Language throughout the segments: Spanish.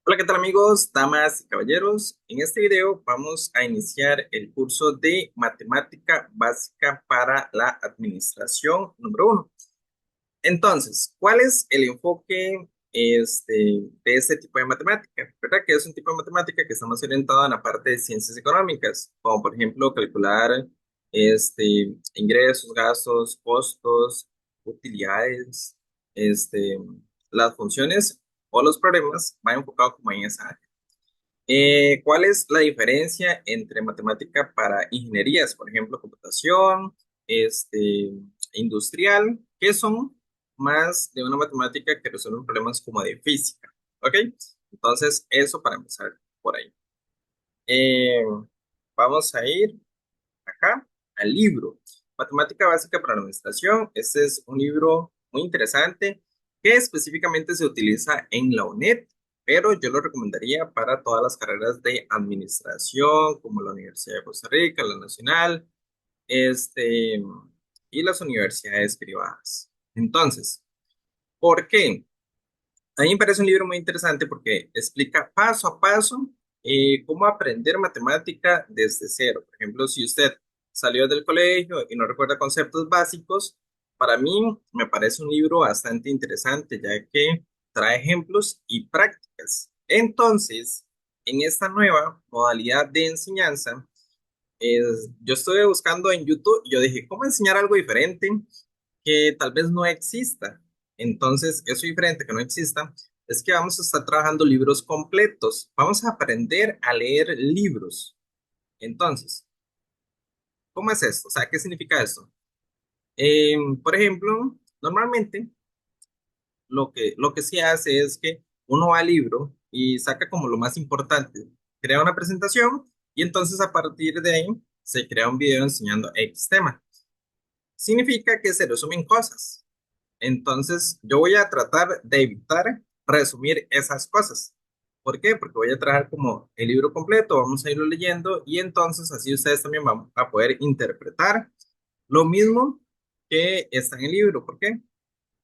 Hola, ¿qué tal amigos, damas y caballeros? En este video vamos a iniciar el curso de Matemática Básica para la Administración número 1. Entonces, ¿cuál es el enfoque de este tipo de matemática? ¿Verdad? Que es un tipo de matemática que está más orientado en la parte de ciencias económicas, como por ejemplo calcular ingresos, gastos, costos, utilidades, este, las funciones o los problemas, va enfocado como en esa área. ¿Cuál es la diferencia entre matemática para ingenierías, por ejemplo, computación, industrial, que son más de una matemática que resuelven problemas como de física? ¿Ok? Entonces, eso para empezar por ahí. Eh, Vamos a ir acá al libro. Matemática básica para la administración. Este es un libro muy interesante que específicamente se utiliza en la UNED, pero yo lo recomendaría para todas las carreras de administración, como la Universidad de Costa Rica, la Nacional, este, y las universidades privadas. Entonces, ¿por qué? A mí me parece un libro muy interesante porque explica paso a paso cómo aprender matemática desde cero. Por ejemplo, si usted salió del colegio y no recuerda conceptos básicos, para mí me parece un libro bastante interesante ya que trae ejemplos y prácticas. Entonces, en esta nueva modalidad de enseñanza, yo estuve buscando en YouTube y yo dije, ¿cómo enseñar algo diferente que tal vez no exista? Entonces, eso diferente que no exista es que vamos a estar trabajando libros completos. Vamos a aprender a leer libros. Entonces, ¿cómo es esto? O sea, ¿qué significa esto? Por ejemplo, normalmente lo que se hace es que uno va al libro y saca como lo más importante, crea una presentación y entonces a partir de ahí se crea un video enseñando X tema. Significa que se resumen cosas. Entonces, yo voy a tratar de evitar resumir esas cosas. ¿Por qué? Porque voy a trabajar como el libro completo, vamos a irlo leyendo y entonces así ustedes también van a poder interpretar lo mismo que está en el libro. ¿Por qué?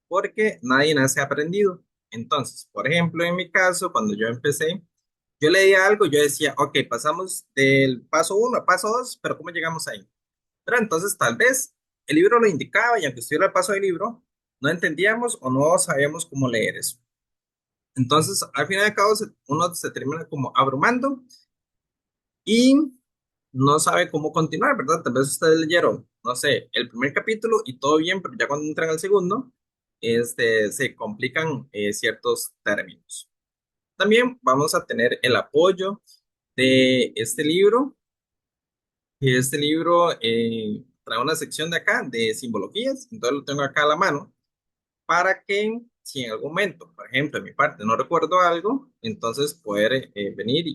Porque nadie nace aprendido. Entonces, por ejemplo, en mi caso, cuando yo empecé, yo leía algo, yo decía, ok, pasamos del paso 1 al paso 2, pero ¿cómo llegamos ahí? Pero entonces tal vez el libro lo indicaba y aunque estuviera el paso del libro, no entendíamos o no sabíamos cómo leer eso. Entonces, al final de cabo, uno se termina como abrumando y no sabe cómo continuar, ¿verdad? Tal vez ustedes leyeron, no sé, el primer capítulo y todo bien, pero ya cuando entran al segundo, se complican ciertos términos. También vamos a tener el apoyo de este libro. Y este libro trae una sección de acá de simbologías, entonces lo tengo acá a la mano para que si en algún momento, por ejemplo, en mi parte no recuerdo algo, entonces poder venir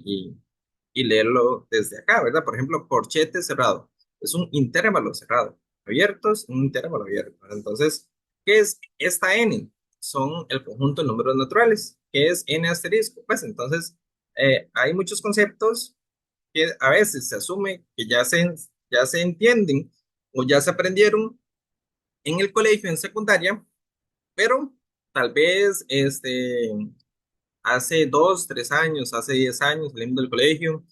y leerlo desde acá, ¿verdad? Por ejemplo, corchete cerrado. Es un intervalo cerrado. Abierto es un intervalo abierto. Entonces, ¿qué es esta n? Son el conjunto de números naturales. ¿Qué es n asterisco? Pues entonces, hay muchos conceptos que a veces se asume que ya se entienden o ya se aprendieron en el colegio, en secundaria, pero tal vez hace 2, 3 años, hace 10 años salimos del colegio,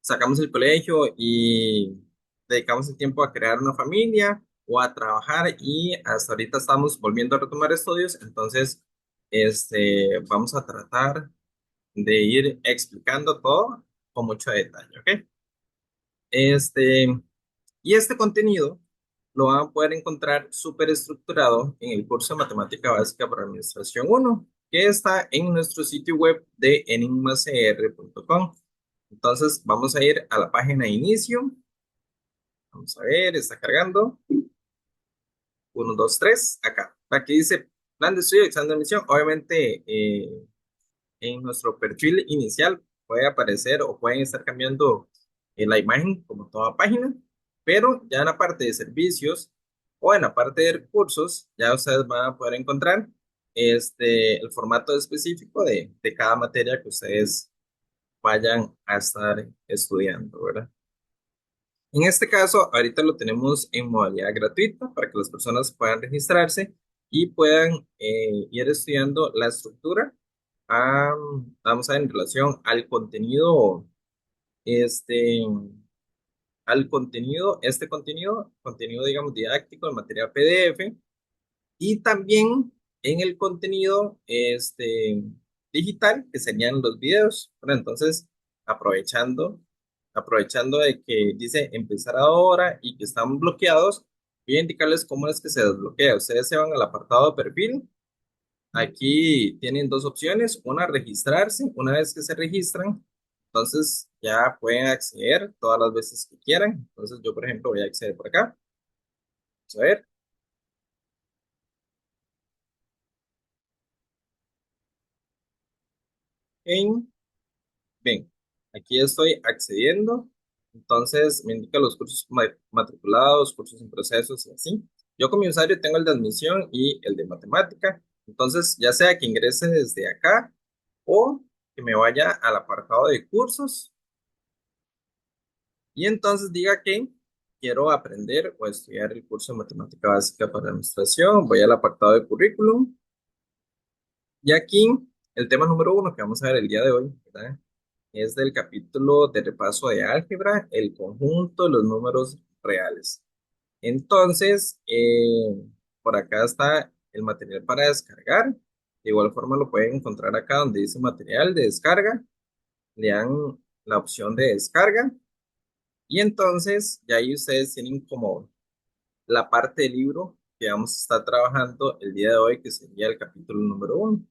sacamos el colegio y dedicamos el tiempo a crear una familia o a trabajar y hasta ahorita estamos volviendo a retomar estudios, entonces vamos a tratar de ir explicando todo con mucho detalle, ¿ok? Este, y este contenido lo van a poder encontrar súper estructurado en el curso de Matemática Básica para Administración 1, que está en nuestro sitio web de enigmacr.com. Entonces, vamos a ir a la página de inicio. Vamos a ver, está cargando. 1, 2, 3, acá. Aquí dice plan de estudio, examen de admisión. Obviamente, en nuestro perfil inicial puede aparecer o pueden estar cambiando la imagen como toda página, pero ya en la parte de servicios o en la parte de recursos ya ustedes van a poder encontrar el formato específico de cada materia que ustedes vayan a estar estudiando, ¿verdad? En este caso, ahorita lo tenemos en modalidad gratuita para que las personas puedan registrarse y puedan ir estudiando la estructura a, vamos a ver, en relación al contenido, este, contenido, digamos, didáctico, en materia PDF, y también en el contenido, digital, que serían los videos. Bueno, entonces, aprovechando, aprovechando de que dice empezar ahora y que están bloqueados, voy a indicarles cómo es que se desbloquea. Ustedes se van al apartado de perfil. Aquí tienen dos opciones, una registrarse. Una vez que se registran, entonces ya pueden acceder todas las veces que quieran. Entonces yo, por ejemplo, voy a acceder por acá. Vamos a ver. En, ven, aquí estoy accediendo. Entonces me indica los cursos matriculados, cursos en procesos y así. Yo como usuario tengo el de admisión y el de matemática. Entonces, ya sea que ingrese desde acá o que me vaya al apartado de cursos y entonces diga que quiero aprender o estudiar el curso de matemática básica para administración. Voy al apartado de currículum y aquí el tema número uno que vamos a ver el día de hoy, ¿verdad? Es del capítulo de repaso de álgebra, el conjunto de los números reales. Entonces, por acá está el material para descargar. De igual forma lo pueden encontrar acá donde dice material de descarga. Le dan la opción de descarga y entonces ya ahí ustedes tienen como la parte del libro que vamos a estar trabajando el día de hoy, que sería el capítulo número uno.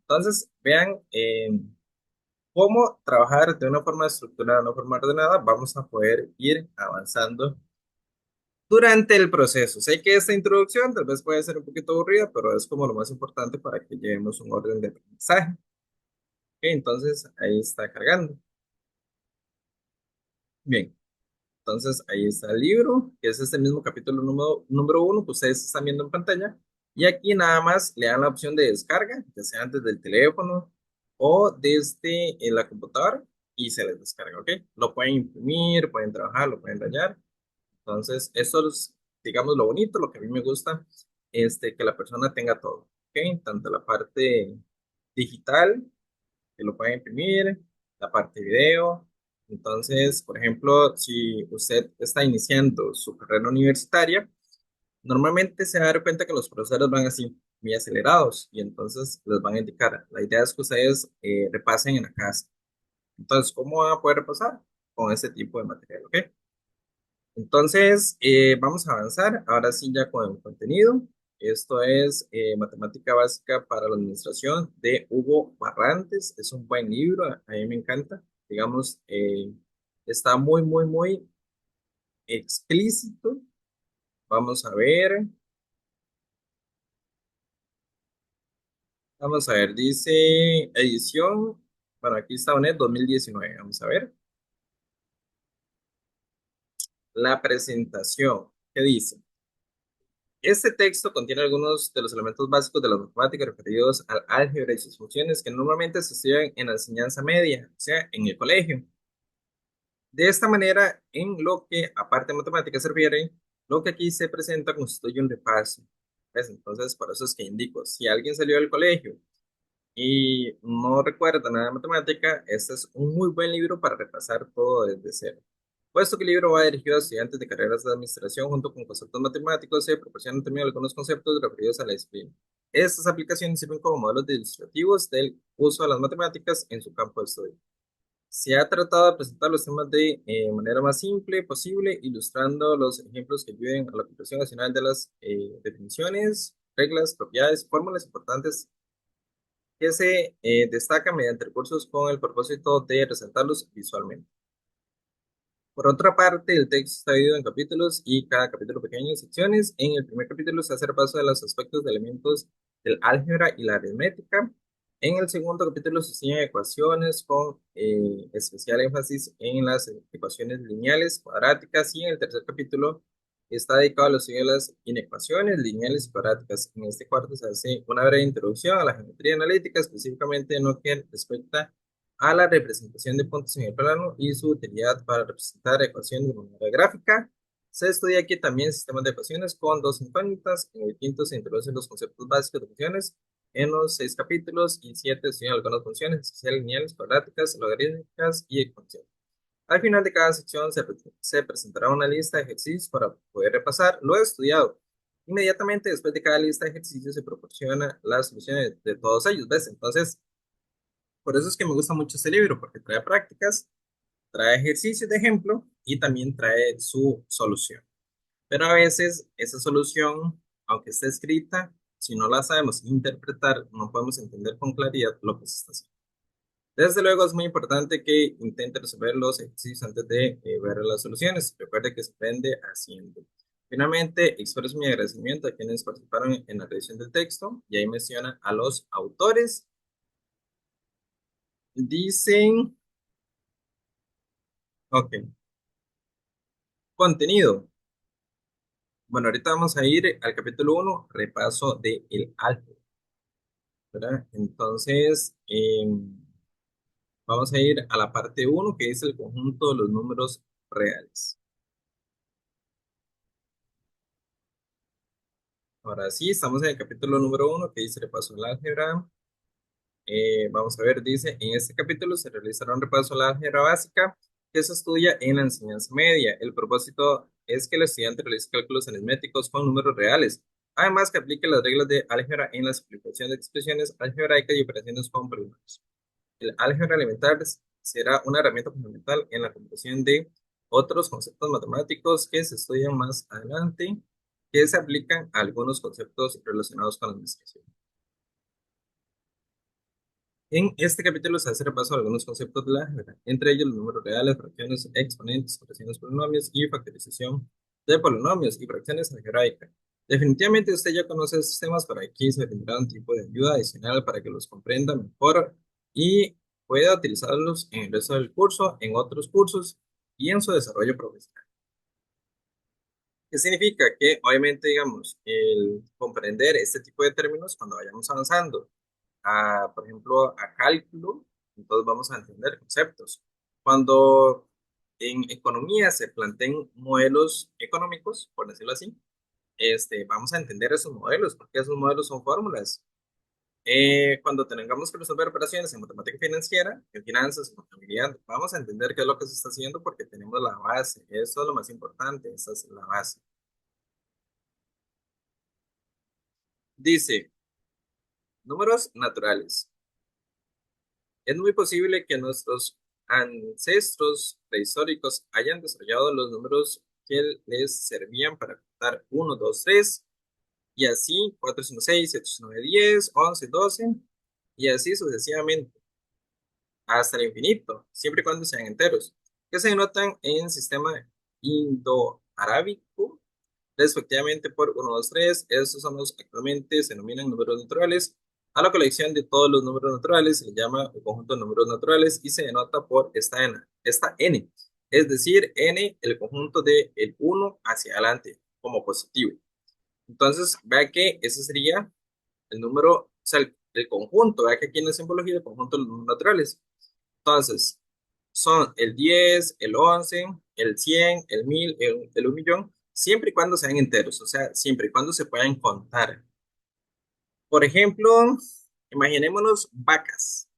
Entonces, vean cómo trabajar de una forma estructurada, de una forma ordenada. Vamos a poder ir avanzando durante el proceso. Sé que esta introducción tal vez puede ser un poquito aburrida, pero es como lo más importante para que llevemos un orden de aprendizaje. Ok, entonces, ahí está cargando. Bien. Entonces, ahí está el libro, que es este mismo capítulo número uno que ustedes están viendo en pantalla. Y aquí nada más le dan la opción de descarga, ya sea desde el teléfono o desde la computadora, y se les descarga, ¿ok? Lo pueden imprimir, pueden trabajar, lo pueden rayar. Entonces, eso es, digamos, lo bonito, lo que a mí me gusta, que la persona tenga todo, ¿ok? Tanto la parte digital, que lo pueden imprimir, la parte de video. Entonces, por ejemplo, si usted está iniciando su carrera universitaria, normalmente se va a dar cuenta que los profesores van así muy acelerados y entonces les van a indicar. La idea es que ustedes repasen en la casa. Entonces, ¿cómo van a poder repasar? Con este tipo de material, ¿ok? Entonces, vamos a avanzar ahora sí ya con el contenido. Esto es Matemática Básica para la Administración de Hugo Barrantes. Es un buen libro, a mí me encanta. Digamos, está muy, muy, muy explícito. Vamos a ver, dice edición, bueno, aquí está UNED 2019. Vamos a ver la presentación. ¿Qué dice? Este texto contiene algunos de los elementos básicos de la matemática referidos al álgebra y sus funciones que normalmente se estudian en la enseñanza media, o sea, en el colegio. De esta manera, en lo que aparte de matemáticas se refiere, lo que aquí se presenta constituye un repaso. ¿Ves? Entonces, por eso es que indico, si alguien salió del colegio y no recuerda nada de matemática, este es un muy buen libro para repasar todo desde cero. Puesto que el libro va dirigido a estudiantes de carreras de administración junto con conceptos matemáticos, se proporcionan también algunos conceptos referidos a la disciplina. Estas aplicaciones sirven como modelos ilustrativos del uso de las matemáticas en su campo de estudio. Se ha tratado de presentar los temas de manera más simple posible, ilustrando los ejemplos que ayuden a la comprensión nacional de las definiciones, reglas, propiedades, fórmulas importantes que se destacan mediante recursos con el propósito de resaltarlos visualmente. Por otra parte, el texto está dividido en capítulos y cada capítulo pequeño en secciones. En el primer capítulo se hace repaso de los aspectos de elementos del álgebra y la aritmética. En el segundo capítulo se enseñan ecuaciones con especial énfasis en las ecuaciones lineales, cuadráticas, y en el tercer capítulo está dedicado a los estudio de las inecuaciones lineales y cuadráticas. En este cuarto se hace una breve introducción a la geometría analítica, específicamente en lo que respecta a la representación de puntos en el plano y su utilidad para representar ecuaciones de manera gráfica. Se estudia aquí también sistemas de ecuaciones con dos incógnitas. En el quinto se introducen los conceptos básicos de funciones. en los 6 capítulos y 7 estudian algunas funciones, especiales lineales, cuadráticas, logarítmicas y exponenciales. Al final de cada sección se presentará una lista de ejercicios para poder repasar lo estudiado. Inmediatamente después de cada lista de ejercicios se proporciona las soluciones de todos ellos, ¿ves? Entonces, por eso es que me gusta mucho este libro, porque trae prácticas, trae ejercicios de ejemplo y también trae su solución. Pero a veces esa solución, aunque esté escrita, si no la sabemos interpretar, no podemos entender con claridad lo que se está haciendo. Desde luego es muy importante que intente resolver los ejercicios antes de ver las soluciones. Recuerde que se aprende haciendo. Finalmente, expreso mi agradecimiento a quienes participaron en la revisión del texto y ahí menciona a los autores. Dicen, ok, contenido. Bueno, ahorita vamos a ir al capítulo 1, repaso de el álgebra, ¿verdad? Entonces, vamos a ir a la parte 1, que es el conjunto de los números reales. Ahora sí, estamos en el capítulo número 1, que dice repaso al álgebra. Vamos a ver, dice, en este capítulo se realizará un repaso a la álgebra básica que se estudia en la enseñanza media. El propósito es que el estudiante realice cálculos aritméticos con números reales. Además, que aplique las reglas de álgebra en la simplificación de expresiones algebraicas y operaciones con polínomos. El álgebra elemental será una herramienta fundamental en la comprensión de otros conceptos matemáticos que se estudian más adelante, que se aplican a algunos conceptos relacionados con la administración. En este capítulo se hace repaso a algunos conceptos de la álgebra, entre ellos los números reales, fracciones, exponentes, fracciones polinomios y factorización de polinomios y fracciones algebraicas. Definitivamente usted ya conoce estos temas, pero aquí se tendrá un tipo de ayuda adicional para que los comprenda mejor y pueda utilizarlos en el resto del curso, en otros cursos y en su desarrollo profesional. ¿Qué significa? Que obviamente, digamos, el comprender este tipo de términos cuando vayamos avanzando por ejemplo, a cálculo, entonces vamos a entender conceptos. Cuando en economía se planteen modelos económicos, por decirlo así, vamos a entender esos modelos, porque esos modelos son fórmulas. Cuando tengamos que resolver operaciones en matemática financiera, en finanzas, en contabilidad, vamos a entender qué es lo que se está haciendo porque tenemos la base. Eso es lo más importante, esa es la base. Dice, números naturales. Es muy posible que nuestros ancestros prehistóricos hayan desarrollado los números que les servían para contar 1, 2, 3, y así 4, 5, 6, 7, 8, 9, 10, 11, 12, y así sucesivamente, hasta el infinito, siempre y cuando sean enteros, que se denotan en sistema indo-arábico, respectivamente por 1, 2, 3. Estos son los que actualmente se denominan números naturales. A la colección de todos los números naturales se le llama el conjunto de números naturales y se denota por esta n, es decir, n, el conjunto de el 1 hacia adelante, como positivo. Entonces, vea que ese sería el número, o sea, el conjunto, vea que aquí en la simbología el conjunto de los números naturales. Entonces, son el 10, el 11, el 100, el 1000, el 1 millón, siempre y cuando sean enteros, o sea, siempre y cuando se puedan contar. Por ejemplo, imaginémonos vacas.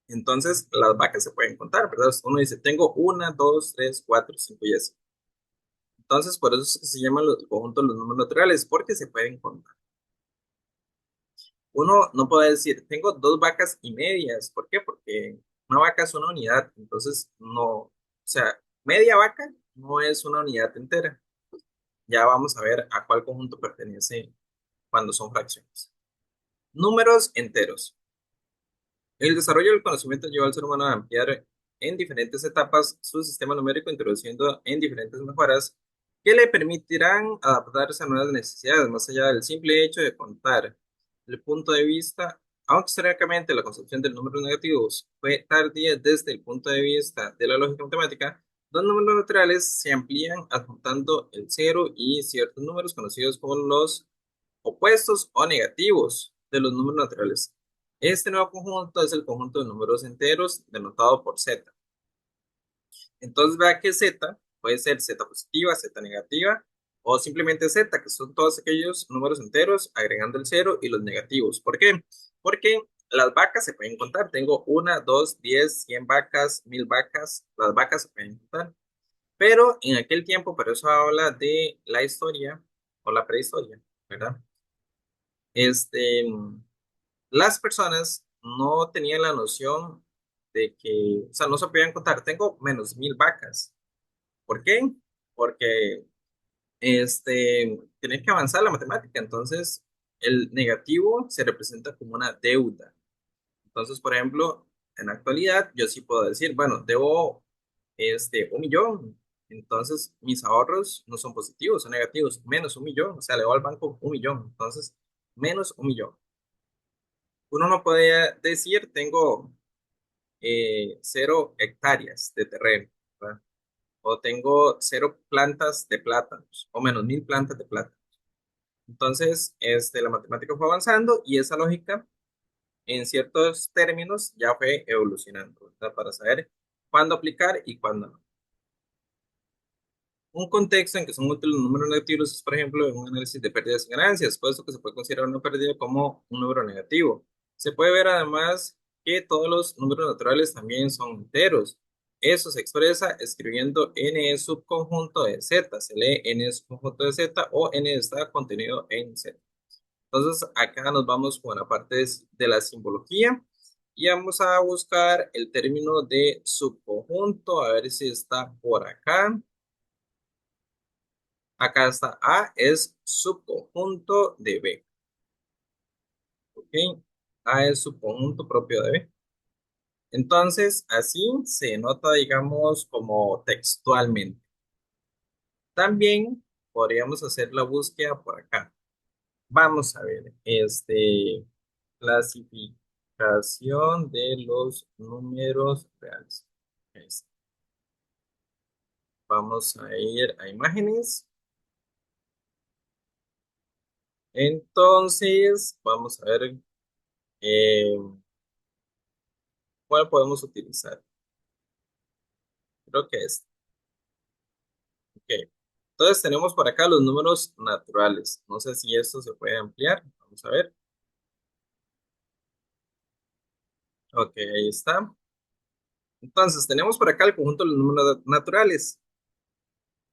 Entonces, las vacas se pueden contar, ¿verdad? Uno dice, tengo 1, 2, 3, 4, 5 y así. Entonces, por eso es que se llaman los conjuntos de los números naturales, porque se pueden contar. Uno no puede decir, tengo 2 vacas y medias. ¿Por qué? Porque una vaca es una unidad. Entonces, no, o sea, media vaca no es una unidad entera. Ya vamos a ver a cuál conjunto pertenece cuando son fracciones. Números enteros. El desarrollo del conocimiento lleva al ser humano a ampliar en diferentes etapas su sistema numérico, introduciendo en diferentes mejoras que le permitirán adaptarse a nuevas necesidades, más allá del simple hecho de contar. El punto de vista, aunque históricamente la concepción de números negativos fue tardía desde el punto de vista de la lógica matemática, los números naturales se amplían adjuntando el cero y ciertos números conocidos como los opuestos o negativos de los números naturales. Este nuevo conjunto es el conjunto de números enteros denotado por z. Entonces vea que z puede ser z positiva, z negativa, o simplemente z, que son todos aquellos números enteros, agregando el cero y los negativos. ¿Por qué? Porque las vacas se pueden contar. Tengo una, dos, 10, 100 vacas, 1000 vacas. Las vacas se pueden contar. Pero en aquel tiempo, pero eso habla de la historia o la prehistoria, ¿verdad? Este, las personas no tenían la noción de que, o sea, no se podían contar. Tengo menos 1000 vacas. ¿Por qué? Porque tenés que avanzar la matemática. Entonces, el negativo se representa como una deuda. Entonces, por ejemplo, en la actualidad, yo sí puedo decir, bueno, debo 1 millón. Entonces, mis ahorros no son positivos, son negativos, menos 1 millón. O sea, le debo al banco 1 millón. Entonces, menos 1 millón. Uno no puede decir, tengo 0 hectáreas de terreno, ¿verdad? O tengo 0 plantas de plátanos, o menos 1000 plantas de plátanos. Entonces, la matemática fue avanzando y esa lógica, en ciertos términos, ya fue evolucionando, ¿verdad? Para saber cuándo aplicar y cuándo no. Un contexto en que son útiles los números negativos es, por ejemplo, en un análisis de pérdidas y ganancias, puesto que se puede considerar una pérdida como un número negativo. Se puede ver además que todos los números naturales también son enteros. Eso se expresa escribiendo n subconjunto de z. Se lee n subconjunto de z o n está contenido en z. Entonces, acá nos vamos con la parte de la simbología y vamos a buscar el término de subconjunto, a ver si está por acá. Acá está A, es subconjunto de B. ¿Ok? A es subconjunto propio de B. Entonces, así se nota, digamos, como textualmente. También podríamos hacer la búsqueda por acá. Vamos a ver, clasificación de los números reales. Es- Vamos a ir a imágenes. Entonces, vamos a ver eh, cuál podemos utilizar. Creo que es. Ok. Entonces tenemos por acá los números naturales. No sé si esto se puede ampliar. Vamos a ver. Ok, ahí está. Entonces tenemos por acá el conjunto de los números naturales,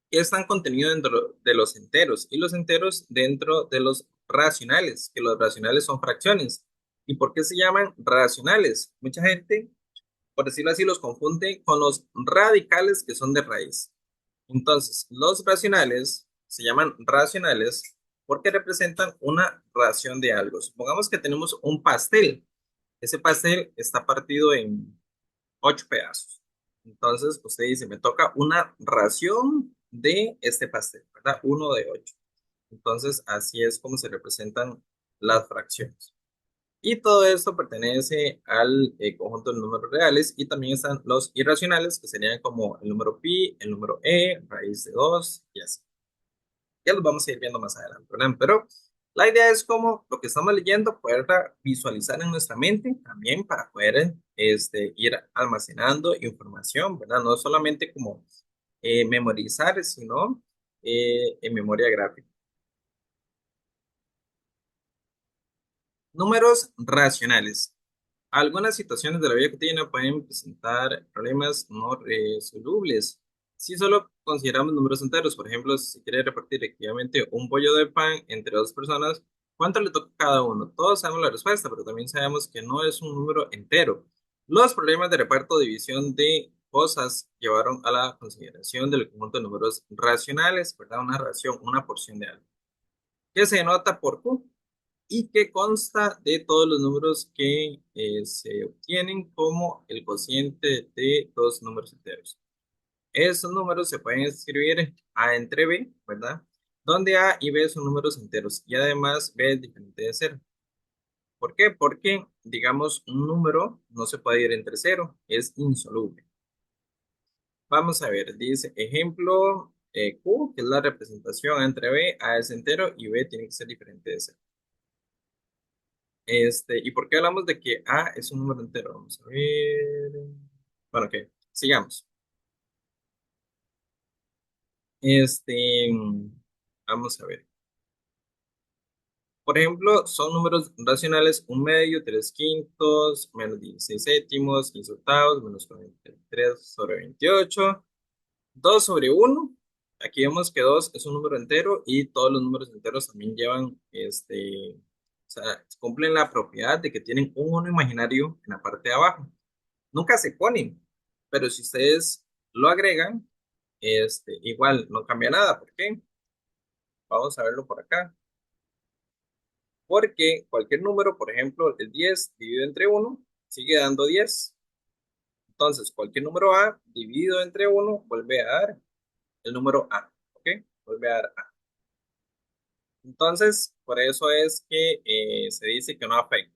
que están contenidos dentro de los enteros y los enteros dentro de los racionales, que los racionales son fracciones. ¿Y por qué se llaman racionales? Mucha gente, por decirlo así, los confunde con los radicales que son de raíz. Entonces, los racionales se llaman racionales porque representan una ración de algo. Supongamos que tenemos un pastel. Ese pastel está partido en 8 pedazos. Entonces, usted dice, me toca una ración de este pastel, ¿verdad? Uno de 8. Entonces, así es como se representan las fracciones. Y todo esto pertenece al conjunto de números reales y también están los irracionales, que serían como el número pi, el número raíz de 2 y así. Ya los vamos a ir viendo más adelante, ¿verdad? Pero la idea es como lo que estamos leyendo, poder visualizar en nuestra mente también para poder ir almacenando información, ¿verdad? No solamente como memorizar, sino en memoria gráfica. Números racionales. Algunas situaciones de la vida cotidiana pueden presentar problemas no resolubles. Si solo consideramos números enteros, por ejemplo, si se quiere repartir equitativamente un bollo de pan entre dos personas, ¿cuánto le toca a cada uno? Todos sabemos la respuesta, pero también sabemos que no es un número entero. Los problemas de reparto o división de cosas llevaron a la consideración del conjunto de números racionales, ¿verdad? Una ración, una porción de algo, que se denota por Q y que consta de todos los números que se obtienen como el cociente de dos números enteros. Esos números se pueden escribir A entre B, ¿verdad? Donde A y B son números enteros y además B es diferente de cero. ¿Por qué? Porque, digamos, un número no se puede ir entre cero, es insoluble. Vamos a ver, dice ejemplo Q, que es la representación entre B, A es entero y B tiene que ser diferente de cero. ¿Y por qué hablamos de que A es un número entero? Vamos a ver. Bueno, ok, sigamos. Este, Vamos a ver. Por ejemplo, son números racionales: un medio, 3/5, menos 16 séptimos, 15 octavos, menos 43 sobre 28, 2 sobre 1. Aquí vemos que 2 es un número entero y todos los números enteros también llevan, o sea, cumplen la propiedad de que tienen un uno imaginario en la parte de abajo. Nunca se ponen, pero si ustedes lo agregan, igual no cambia nada. ¿Por qué? Vamos a verlo por acá. Porque cualquier número, por ejemplo, el 10 dividido entre uno sigue dando 10. Entonces, cualquier número A dividido entre uno vuelve a dar el número A. ¿Ok? Vuelve a dar A. Entonces, por eso es que se dice que no afecta.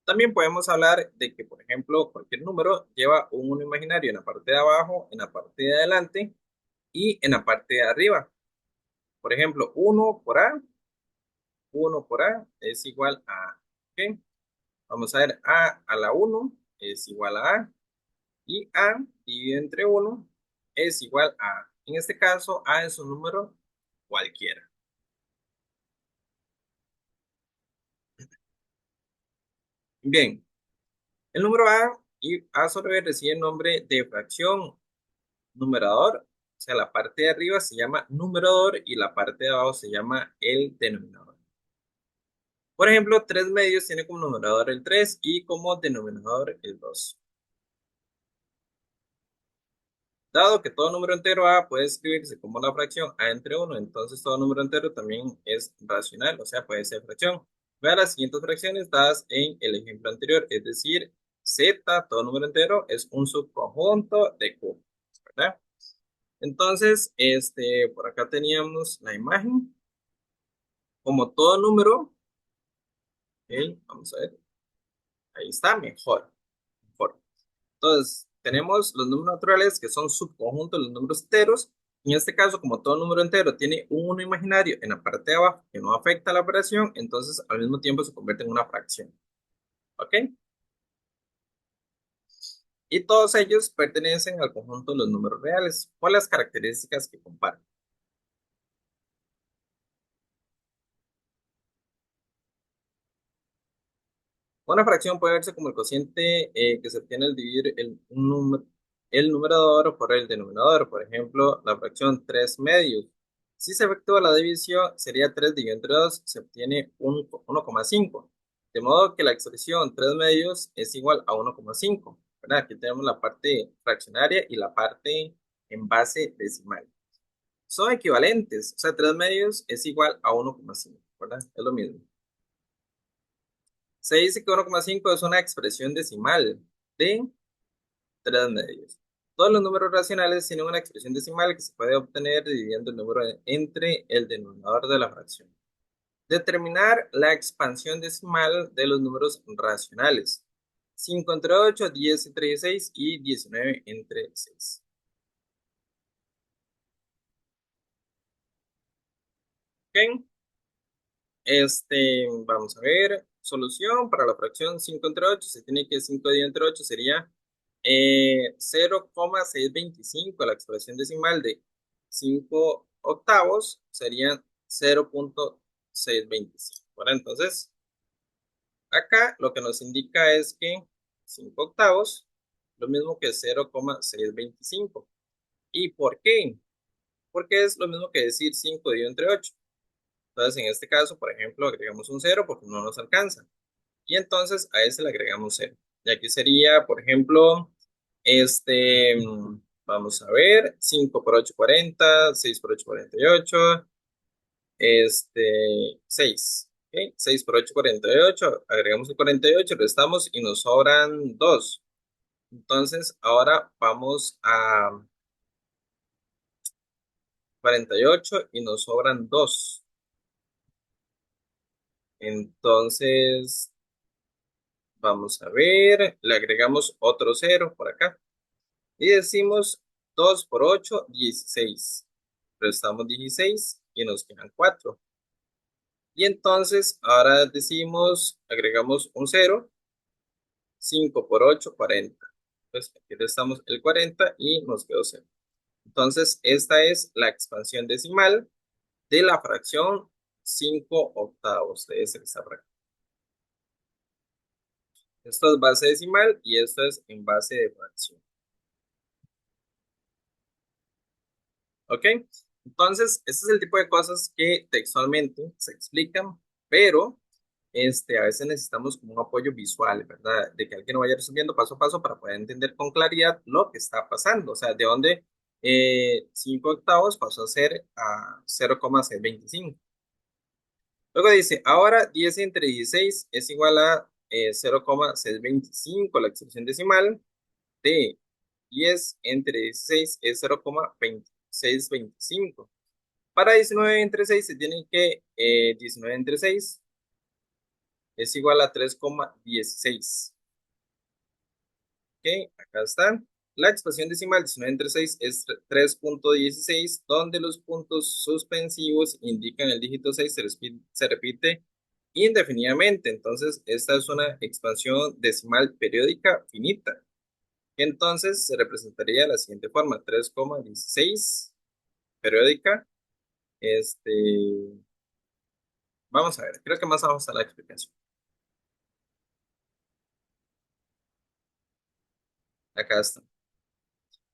También podemos hablar de que, por ejemplo, cualquier número lleva un uno imaginario en la parte de abajo, en la parte de adelante y en la parte de arriba. Por ejemplo, uno por A es igual a A. ¿Ok? Vamos a ver, A a la uno es igual a A y A dividido entre uno es igual a A. En este caso, A es un número cualquiera. Bien, el número A y A sobre B recibe el nombre de fracción numerador. O sea, la parte de arriba se llama numerador y la parte de abajo se llama el denominador. Por ejemplo, 3 medios tiene como numerador el 3 y como denominador el 2. Dado que todo número entero A puede escribirse como la fracción A entre uno, entonces todo número entero también es racional, o sea, puede ser fracción. Vea las siguientes fracciones dadas en el ejemplo anterior, es decir, Z, todo número entero, es un subconjunto de Q, ¿verdad? Entonces, por acá teníamos la imagen. Como todo número, ok, vamos a ver, ahí está, mejor. Entonces, tenemos los números naturales que son subconjuntos de los números enteros. En este caso, como todo número entero tiene un uno imaginario en la parte de abajo que no afecta a la operación, entonces al mismo tiempo se convierte en una fracción. ¿Ok? Y todos ellos pertenecen al conjunto de los números reales. ¿Cuáles las características que comparten? Una fracción puede verse como el cociente que se obtiene al dividir el numerador por el denominador. Por ejemplo, la fracción 3 medios. Si se efectúa la división, sería 3 dividido entre 2, se obtiene 1,5. De modo que la expresión 3 medios es igual a 1,5. ¿Verdad? Aquí tenemos la parte fraccionaria y la parte en base decimal. Son equivalentes, o sea, 3 medios es igual a 1,5. ¿Verdad? Es lo mismo. Se dice que 1,5 es una expresión decimal de 3 medios. Todos los números racionales tienen una expresión decimal que se puede obtener dividiendo el número entre el denominador de la fracción. Determinar la expansión decimal de los números racionales. 5 entre 8, 10 entre 16 y 19 entre 6. ¿Ok? Vamos a ver. Solución para la fracción 5 entre 8. Se tiene que 5 dividido entre 8 sería 0,625. La expresión decimal de 5 octavos sería 0,625. Bueno, entonces, acá lo que nos indica es que 5 octavos, lo mismo que 0,625. ¿Y por qué? Porque es lo mismo que decir 5 dividido entre 8. Entonces, en este caso, por ejemplo, agregamos un cero porque no nos alcanza. Y entonces a ese le agregamos cero. Y aquí sería, por ejemplo, vamos a ver, 5 por 8, 40, 6 por 8, 48, 6. ¿Ok? 6 por 8, 48. Agregamos el 48, restamos y nos sobran 2. Entonces, ahora vamos a 48 y nos sobran 2. Entonces, vamos a ver, le agregamos otro cero por acá. Y decimos 2 por 8, 16. Restamos 16 y nos quedan 4. Y entonces ahora decimos, agregamos un cero, 5 por 8, 40. Pues aquí restamos el 40 y nos quedó cero. Entonces esta es la expansión decimal de la fracción 5 octavos de esa fracción. Esto es base decimal y esto es en base de fracción. ¿Ok? Entonces, este es el tipo de cosas que textualmente se explican, pero a veces necesitamos como un apoyo visual, ¿verdad? De que alguien lo vaya resolviendo paso a paso para poder entender con claridad lo que está pasando. O sea, de dónde 5 octavos pasó a ser a 0,625. Luego dice, ahora 10 entre 16 es igual a 0,625, la expresión decimal de 10 entre 16 es 0,2625. Para 19 entre 6 se tiene que 19 entre 6 es igual a 3,16. Ok, acá está. La expresión decimal 19 entre 6 es 3,16, donde los puntos suspensivos indican el dígito 6, se repite indefinidamente. Entonces, esta es una expansión decimal periódica finita. Entonces, se representaría de la siguiente forma: 3,16 periódica. Este, Vamos a ver, creo que más vamos a la explicación. Acá está.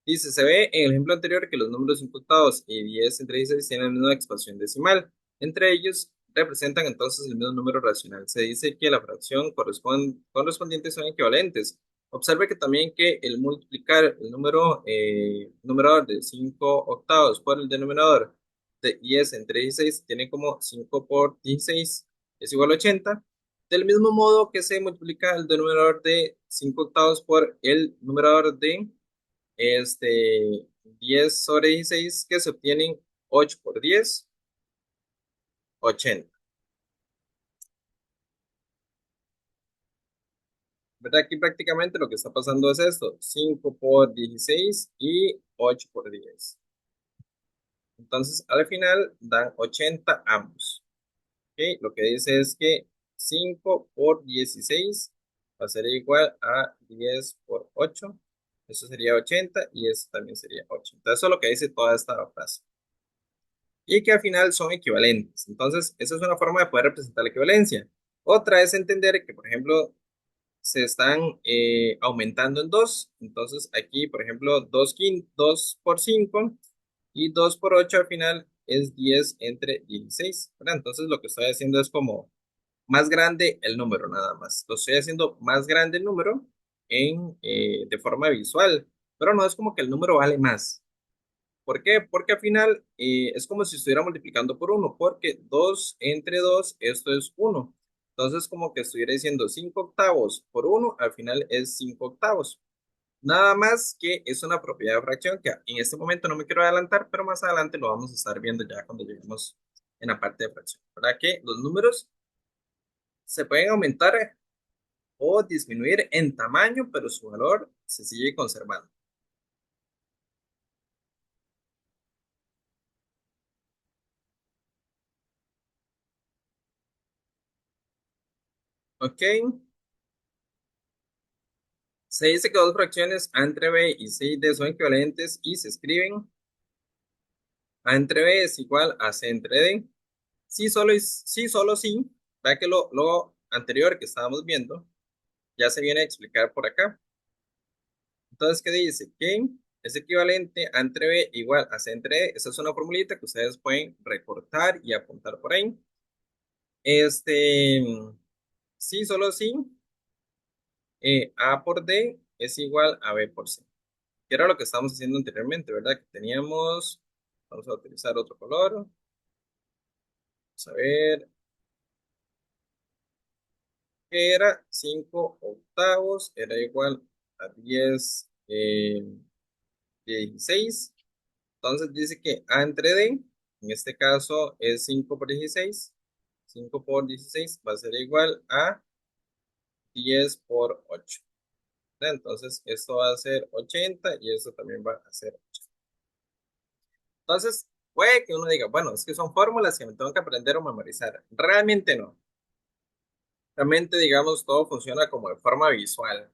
Dice, se ve en el ejemplo anterior que los números imputados y 10 entre 16 tienen la misma expansión decimal. Entre ellos representan entonces el mismo número racional. Se dice que la fracción correspondiente son equivalentes. Observe que también que el multiplicar el numerador de 5 octavos por el denominador de 10 entre 16 tiene como 5 por 16 es igual a 80. Del mismo modo que se multiplica el denominador de 5 octavos por el numerador de 10 sobre 16 que se obtienen 8 por 10 80. ¿Verdad? Aquí prácticamente lo que está pasando es esto: 5 por 16 y 8 por 10. Entonces, al final dan 80 ambos. ¿Ok? Lo que dice es que 5 por 16 va a ser igual a 10 por 8. Eso sería 80 y eso también sería 8. Entonces, eso es lo que dice toda esta frase. Y que al final son equivalentes. Entonces, esa es una forma de poder representar la equivalencia. Otra es entender que, por ejemplo, se están aumentando en 2. Entonces, aquí, por ejemplo, 2 por 5 y 2 por 8 al final es 10 entre 16, ¿verdad? Entonces, lo que estoy haciendo es como más grande el número, nada más. Lo estoy haciendo más grande el número de forma visual, pero no es como que el número vale más. ¿Por qué? Porque al final es como si estuviera multiplicando por uno, porque 2 entre 2 esto es uno. Entonces, como que estuviera diciendo 5 octavos por uno, al final es 5 octavos. Nada más que es una propiedad de fracción que en este momento no me quiero adelantar, pero más adelante lo vamos a estar viendo ya cuando lleguemos en la parte de fracción. ¿Verdad? Que los números se pueden aumentar o disminuir en tamaño, pero su valor se sigue conservando. ¿Ok? Se dice que dos fracciones A entre B y C D son equivalentes y se escriben: A entre B es igual a C entre D. Sí, solo sí. Vea que lo anterior que estábamos viendo ya se viene a explicar por acá. Entonces, ¿qué dice? Que es equivalente A entre B igual a C entre D. Esa es una formulita que ustedes pueden recortar y apuntar por ahí. Este, sí, solo sí. A por D es igual a B por C, que era lo que estábamos haciendo anteriormente, ¿verdad? Que teníamos, vamos a utilizar otro color, vamos a ver, que era 5 octavos, era igual a 10 de 16. Entonces dice que A entre D, en este caso es 5 por 16, 5 por 16 va a ser igual a 10 por 8. Entonces esto va a ser 80 y esto también va a ser 80. Entonces, puede que uno diga, bueno, es que son fórmulas que me tengo que aprender o memorizar. Realmente no. Realmente, digamos, todo funciona como de forma visual.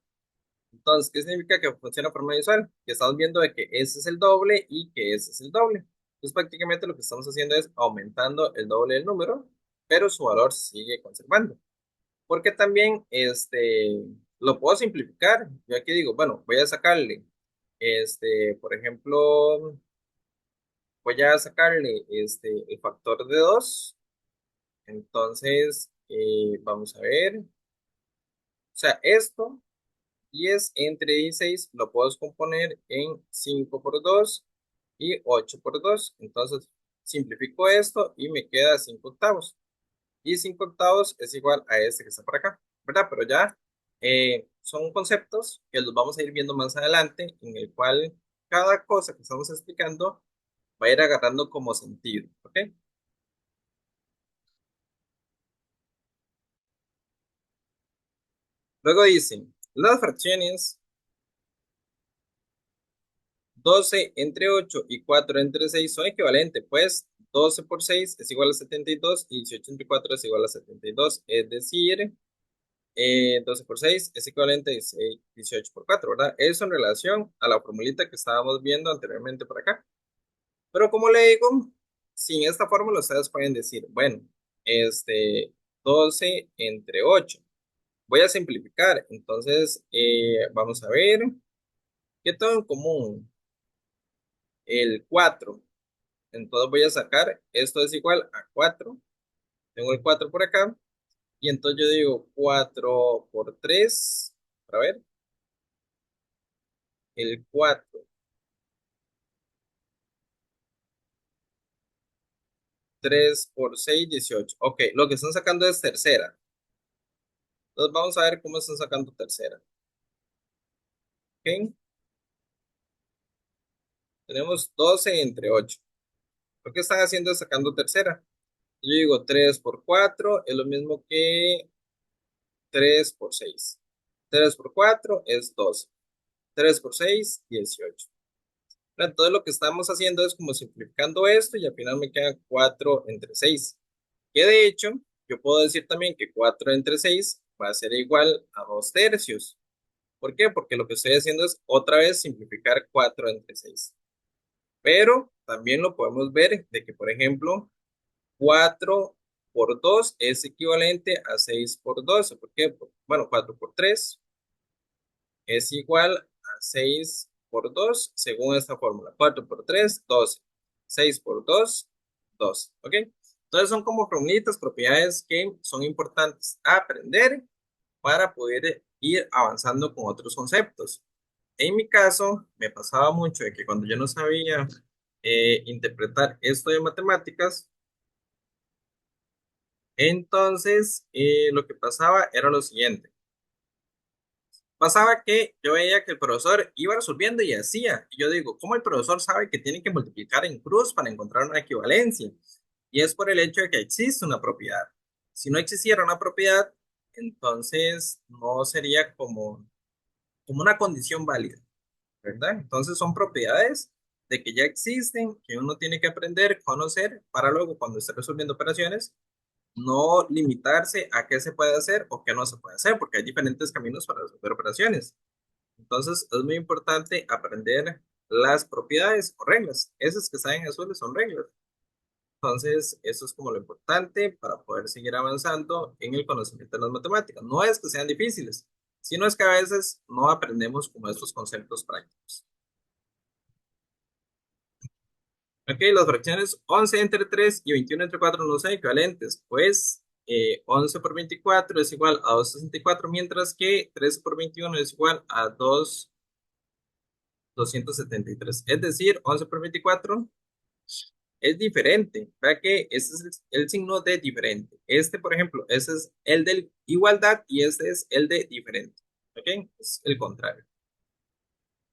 Entonces, ¿qué significa que funciona de forma visual? Que estamos viendo de que ese es el doble y que ese es el doble. Entonces prácticamente lo que estamos haciendo es aumentando el doble del número, pero su valor se sigue conservando. Porque también lo puedo simplificar. Yo aquí digo, bueno, voy a sacarle, por ejemplo, voy a sacarle el factor de 2. Entonces, vamos a ver. O sea, esto 10 entre 16 lo puedo descomponer en 5 por 2 y 8 por 2. Entonces, simplifico esto y me queda 5 octavos. Y 5 octavos es igual a este que está por acá, ¿verdad? Pero ya son conceptos que los vamos a ir viendo más adelante, en el cual cada cosa que estamos explicando va a ir agarrando como sentido, ¿ok? Luego dicen, las fracciones 12 entre 8 y 4 entre 6 son equivalentes, pues 12 por 6 es igual a 72 y 18 entre 4 es igual a 72, es decir, 12 por 6 es equivalente a 18 por 4, ¿verdad? Eso en relación a la formulita que estábamos viendo anteriormente por acá. Pero como le digo, sin esta fórmula ustedes pueden decir, bueno, este 12 entre 8. Voy a simplificar, entonces vamos a ver qué tengo en común. El 4. Entonces voy a sacar, esto es igual a 4. Tengo el 4 por acá. Y entonces yo digo 4 por 3. A ver, el 4. 3 por 6 18. Ok, lo que están sacando es tercera. Entonces vamos a ver cómo están sacando tercera. Ok, tenemos 12 entre 8. Lo que están haciendo es sacando tercera. Yo digo 3 por 4 es lo mismo que 3 por 6. 3 por 4 es 12. 3 por 6, 18. Entonces lo que estamos haciendo es como simplificando esto y al final me queda 4 entre 6. Que de hecho, yo puedo decir también que 4 entre 6 va a ser igual a 2 tercios. ¿Por qué? Porque lo que estoy haciendo es otra vez simplificar 4 entre 6. Pero también lo podemos ver de que, por ejemplo, 4 por 2 es equivalente a 6 por 12. ¿Por qué? Bueno, 4 por 3 es igual a 6 por 2 según esta fórmula. 4 por 3 12. 6 por 2 2. ¿Ok? Entonces son como formulitas, propiedades que son importantes aprender para poder ir avanzando con otros conceptos. En mi caso, me pasaba mucho de que cuando yo no sabía interpretar esto de matemáticas, entonces lo que pasaba era lo siguiente. Pasaba que yo veía que el profesor iba resolviendo y hacía. Y yo digo, ¿cómo el profesor sabe que tiene que multiplicar en cruz para encontrar una equivalencia? Y es por el hecho de que existe una propiedad. Si no existiera una propiedad, entonces no sería como una condición válida, ¿verdad? Entonces son propiedades de que ya existen, que uno tiene que aprender, conocer, para luego cuando esté resolviendo operaciones, no limitarse a qué se puede hacer o qué no se puede hacer, porque hay diferentes caminos para resolver operaciones. Entonces, es muy importante aprender las propiedades o reglas. Esas que están en azules son reglas. Entonces, eso es como lo importante para poder seguir avanzando en el conocimiento de las matemáticas. No es que sean difíciles, sino es que a veces no aprendemos como estos conceptos prácticos. Ok, las fracciones 11 entre 3 y 21 entre 4 no son equivalentes, pues 11 por 24 es igual a 264, mientras que 13 por 21 es igual a 273. Es decir, 11 por 24 es diferente. Vea que este es el signo de diferente. Este, por ejemplo, este es el de igualdad y este es el de diferente. ¿Ok? Es el contrario.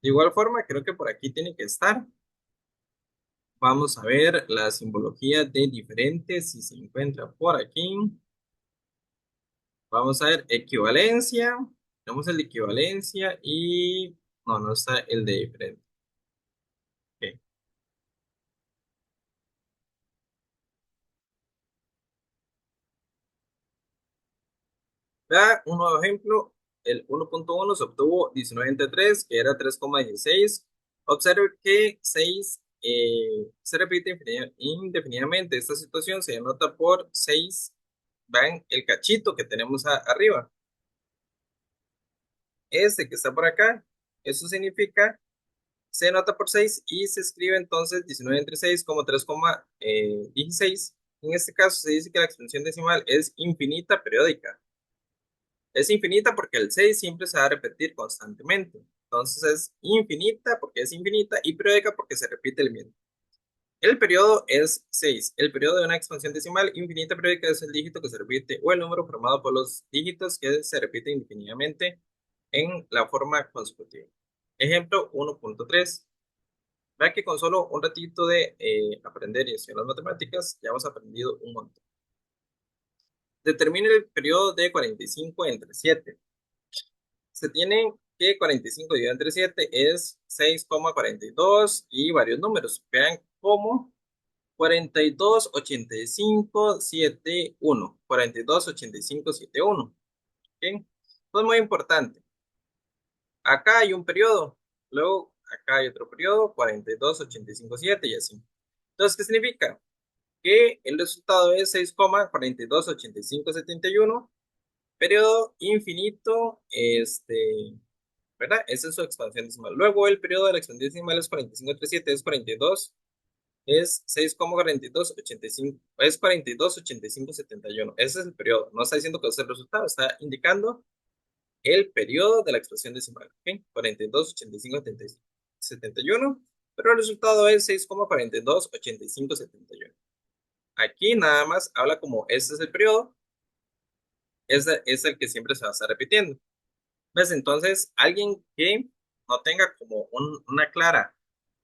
De igual forma, creo que por aquí tiene que estar. Vamos a ver la simbología de diferente, si se encuentra por aquí. Vamos a ver equivalencia. Tenemos el de equivalencia y no, no está el de diferente. Ok. Vea un nuevo ejemplo. El 1.1 se obtuvo 19 entre 3, que era 3,16. Observe que 6 se repite indefinidamente. Esta situación se denota por 6. Vean el cachito que tenemos arriba. Este que está por acá, eso significa, se denota por 6 y se escribe entonces 19 entre 6 como 3,16. En este caso se dice que la extensión decimal es infinita periódica. Es infinita porque el 6 siempre se va a repetir constantemente. Entonces es infinita porque es infinita y periódica porque se repite el mismo. El periodo es 6. El periodo de una expansión decimal infinita periódica es el dígito que se repite o el número formado por los dígitos que se repiten indefinidamente en la forma consecutiva. Ejemplo 1.3. Vea que con solo un ratito de aprender y estudiar las matemáticas ya hemos aprendido un montón. Determine el periodo de 45 entre 7. Se tiene que 45 dividido entre 7 es 6,42 y varios números. Vean cómo 42,8571. 42,8571. ¿Ok? Esto es muy importante. Acá hay un periodo, luego acá hay otro periodo, 42,857 y así. Entonces, ¿qué significa? Que el resultado es 6,428571, periodo infinito, ¿verdad? Esa es su expansión decimal. Luego el periodo de la expansión decimal es 45 entre 7, es 42, es 6,4285, es 42,8571. Ese es el periodo. No está diciendo que es el resultado, está indicando el periodo de la expresión decimal. ¿Ok? 42,8571, pero el resultado es 6,428571. Aquí nada más habla como este es el periodo, ese es el que siempre se va a estar repitiendo. ¿Ves? Entonces, alguien que no tenga como una clara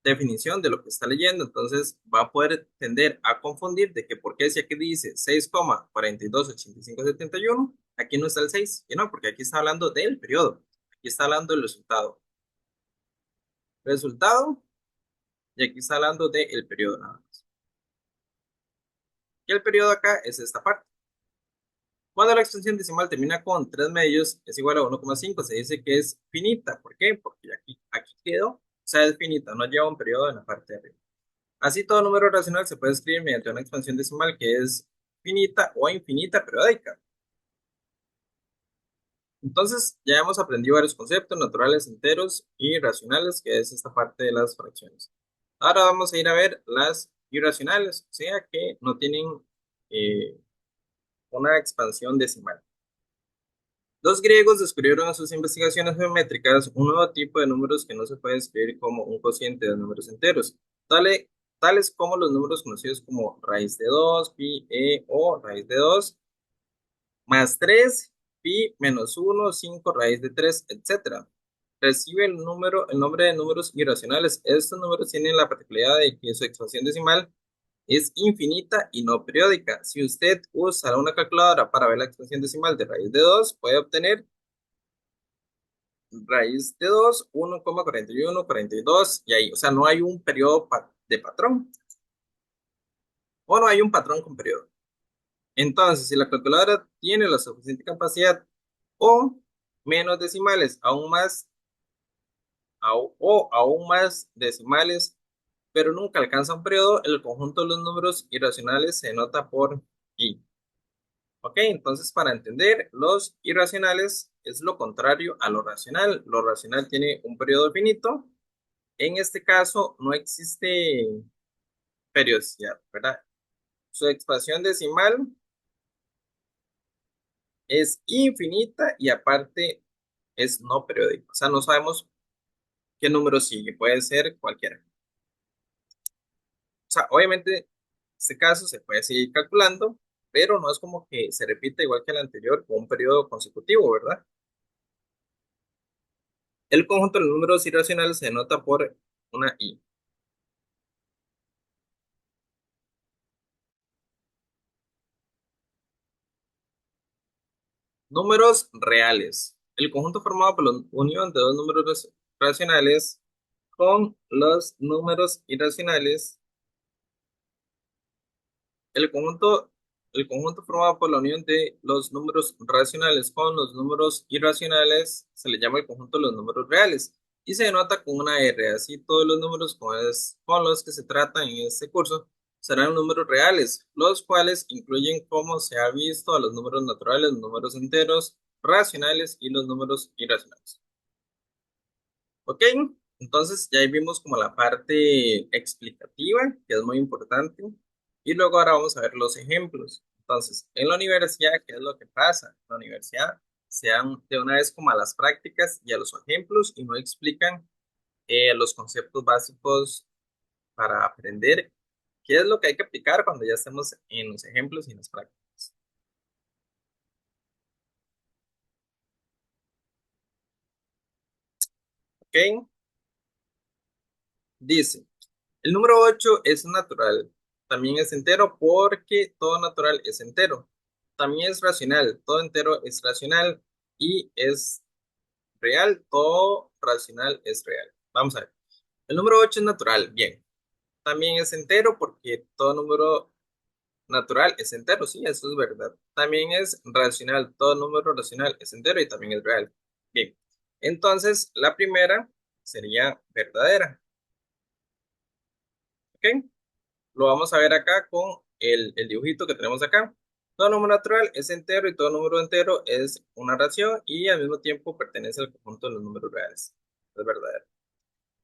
definición de lo que está leyendo, entonces va a poder tender a confundir de que por qué si aquí dice 6,428571, aquí no está el 6, y no, porque aquí está hablando del periodo, aquí está hablando del resultado. Resultado, y aquí está hablando del periodo nada más. Y el periodo acá es esta parte. Cuando la extensión decimal termina con 3 medios es igual a 1,5, se dice que es finita. ¿Por qué? Porque aquí quedó, o sea, es finita, no lleva un periodo en la parte de arriba. Así, todo número racional se puede escribir mediante una expansión decimal que es finita o infinita periódica. Entonces, ya hemos aprendido varios conceptos naturales, enteros y racionales, que es esta parte de las fracciones. Ahora vamos a ir a ver las irracionales, o sea, que no tienen eh, una expansión decimal. Los griegos descubrieron en sus investigaciones geométricas un nuevo tipo de números que no se puede escribir como un cociente de números enteros, tales como los números conocidos como raíz de 2, pi, o raíz de 2, más 3, pi, menos 1, 5, raíz de 3, etc. Recibe el nombre de números irracionales. Estos números tienen la particularidad de que su expansión decimal es infinita y no periódica. Si usted usa una calculadora para ver la expansión decimal de raíz de 2, puede obtener raíz de 2, 1,4142 y ahí. O sea, no hay un periodo de patrón o no hay un patrón con periodo. Entonces, si la calculadora tiene la suficiente capacidad o menos decimales, o aún más decimales, pero nunca alcanza un periodo, el conjunto de los números irracionales se denota por i. Ok, entonces para entender, los irracionales es lo contrario a lo racional. Lo racional tiene un periodo finito. En este caso no existe periodicidad, ¿verdad? Su expansión decimal es infinita y aparte es no periódica. O sea, no sabemos qué número sigue, puede ser cualquiera. O sea, obviamente, en este caso se puede seguir calculando, pero no es como que se repita igual que el anterior con un periodo consecutivo, ¿verdad? El conjunto de los números irracionales se denota por una i. Números reales. El conjunto formado por la unión de dos números racionales con los números irracionales. El conjunto, el conjunto formado por la unión de los números racionales con los números irracionales se le llama el conjunto de los números reales. y se denota con una R. Así todos los números con los que se trata en este curso serán números reales, los cuales incluyen, como se ha visto, a los números naturales, los números enteros, racionales y los números irracionales. ¿Ok? Entonces ya ahí vimos como la parte explicativa, que es muy importante. Y luego ahora vamos a ver los ejemplos. Entonces, en la universidad, ¿qué es lo que pasa? En la universidad se dan de una vez como a las prácticas y a los ejemplos y no explican los conceptos básicos para aprender qué es lo que hay que aplicar cuando ya estemos en los ejemplos y en las prácticas. ¿Ok? Dice. El número 8 es natural. También es entero porque todo natural es entero. También es racional. Todo entero es racional y es real. Todo racional es real. Vamos a ver. El número 8 es natural. Bien. También es entero porque todo número natural es entero. Sí, eso es verdad. También es racional. Todo número racional es entero y también es real. Bien. Entonces, la primera sería verdadera. ¿Ok? Lo vamos a ver acá con el dibujito que tenemos acá. Todo número natural es entero y todo número entero es una ración y al mismo tiempo pertenece al conjunto de los números reales. Es verdadero.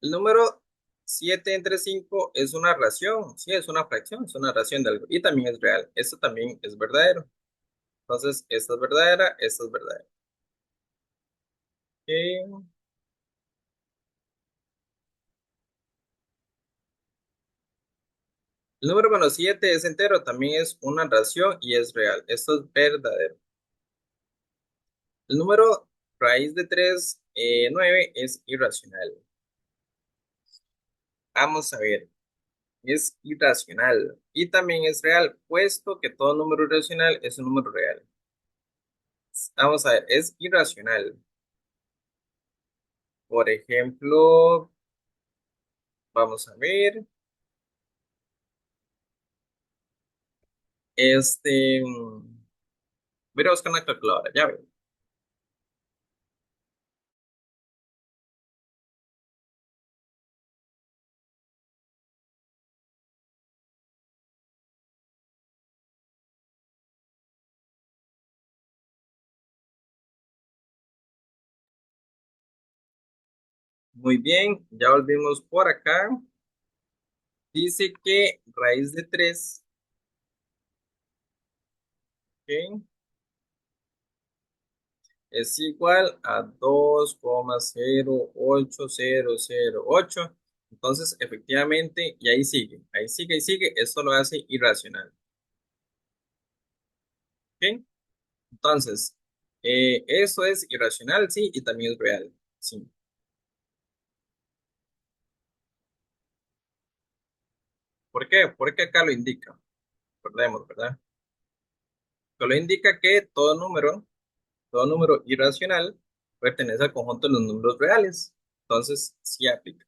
El número 7 entre 5 es una ración, sí, es una fracción, es una ración de algo y también es real. Esto también es verdadero. Entonces, esta es verdadera, esta es verdadera. Ok. El número menos 7 es entero, también es una ración y es real. Esto es verdadero. El número raíz de 3 9 es irracional. Vamos a ver, es irracional y también es real, puesto que todo número irracional es un número real. Vamos a ver, es irracional. Por ejemplo, vamos a ver, voy a buscar una calculadora, ya veo. Muy bien, ya volvimos por acá. Dice que raíz de 3, ¿ok? Es igual a 2,08008. Entonces, efectivamente, y ahí sigue, ahí sigue, y sigue, esto lo hace irracional. ¿Ok? Entonces, eso es irracional, sí, y también es real, sí. ¿Por qué? Porque acá lo indica, recordemos, ¿verdad? Que lo indica que todo número irracional pertenece al conjunto de los números reales. Entonces, sí aplica.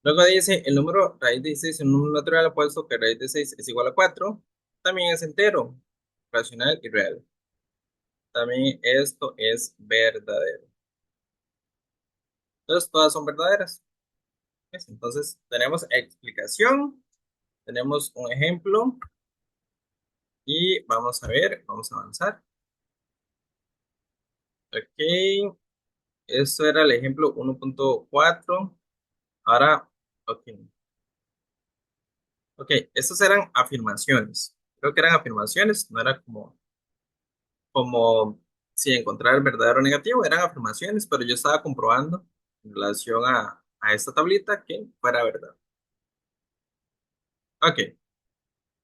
Luego dice, el número raíz de 6 es un número natural, puesto que raíz de 6 es igual a 4. También es entero, racional y real. También esto es verdadero. Entonces, todas son verdaderas. ¿Ves? Entonces, tenemos explicación, tenemos un ejemplo y vamos a ver, vamos a avanzar. Ok, esto era el ejemplo 1.4. Ahora, ok, ok, estas eran afirmaciones. Creo que eran afirmaciones, no era como si encontrar el verdadero o negativo, eran afirmaciones, pero yo estaba comprobando en relación a esta tablita que fuera verdad. Ok,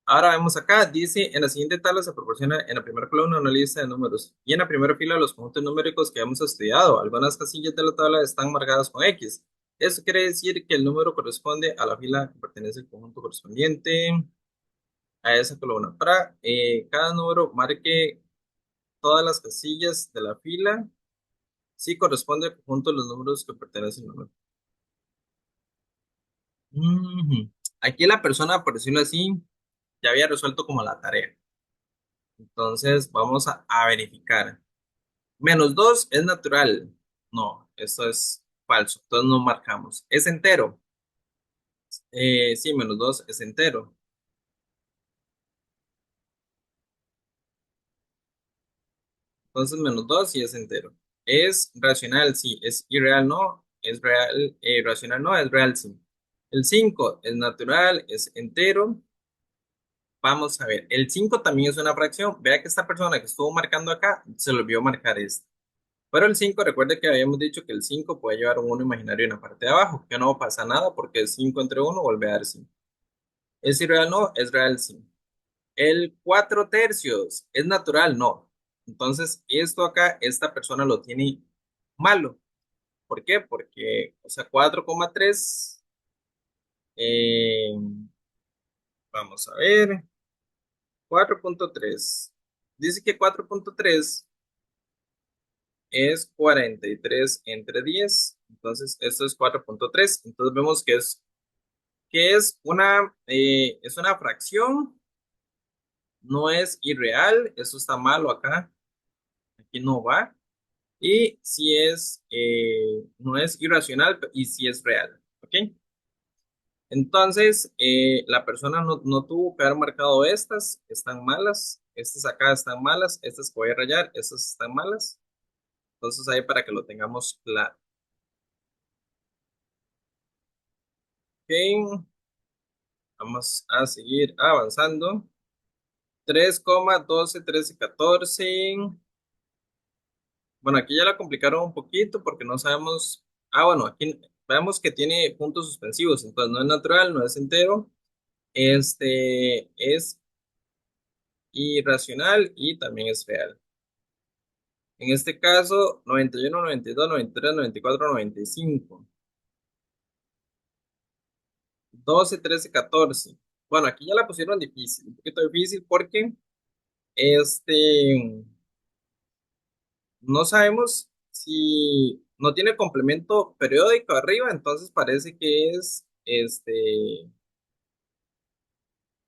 ahora vemos acá, dice, en la siguiente tabla se proporciona en la primera columna una lista de números y en la primera fila los conjuntos numéricos que hemos estudiado. Algunas casillas de la tabla están marcadas con X. Esto quiere decir que el número corresponde a la fila que pertenece al conjunto correspondiente a esa columna. Para cada número, marque todas las casillas de la fila. Sí, corresponde al conjunto de los números que pertenecen al número. Ujú. Aquí la persona, por decirlo así, ya había resuelto como la tarea. Entonces, vamos a verificar. -2 es natural. No, esto es falso. Entonces no marcamos. ¿Es entero? Sí, -2 es entero. Entonces -2 sí es entero. ¿Es racional? Sí. ¿Es irreal? No. ¿Es real? Racional? No. ¿Es real? Sí. El 5 es natural, es entero. Vamos a ver. El 5 también es una fracción. Vea que esta persona que estuvo marcando acá se le olvidó marcar esto. Pero el 5 recuerde que habíamos dicho que el 5 puede llevar un 1 imaginario en la parte de abajo, que no pasa nada porque el 5 entre uno vuelve a dar 5. ¿Es irreal? No. ¿Es real? Sí. El 4 tercios es natural, no. Entonces, esto acá, esta persona lo tiene malo. ¿Por qué? Porque, o sea, 4,3, eh, vamos a ver, 4,3. Dice que 4,3 es 43 entre 10. Entonces, esto es 4,3. Entonces, vemos que es una fracción, no es irreal. Eso está malo acá. Aquí no va. Y si es, no es irracional y si es real. ¿Ok? Entonces, la persona no tuvo que haber marcado estas, están malas, estas acá están malas, estas que voy a rayar, estas están malas. Entonces, ahí para que lo tengamos claro. Ok, vamos a seguir avanzando. 3,12, 13, 14. Bueno, aquí ya la complicaron un poquito porque no sabemos. Ah, bueno, aquí vemos que tiene puntos suspensivos, entonces no es natural, no es entero. Es irracional y también es real. En este caso, 91, 92, 93, 94, 95, 12, 13, 14. Bueno, aquí ya la pusieron difícil, un poquito difícil porque este, no sabemos si no tiene complemento periódico arriba, entonces parece que es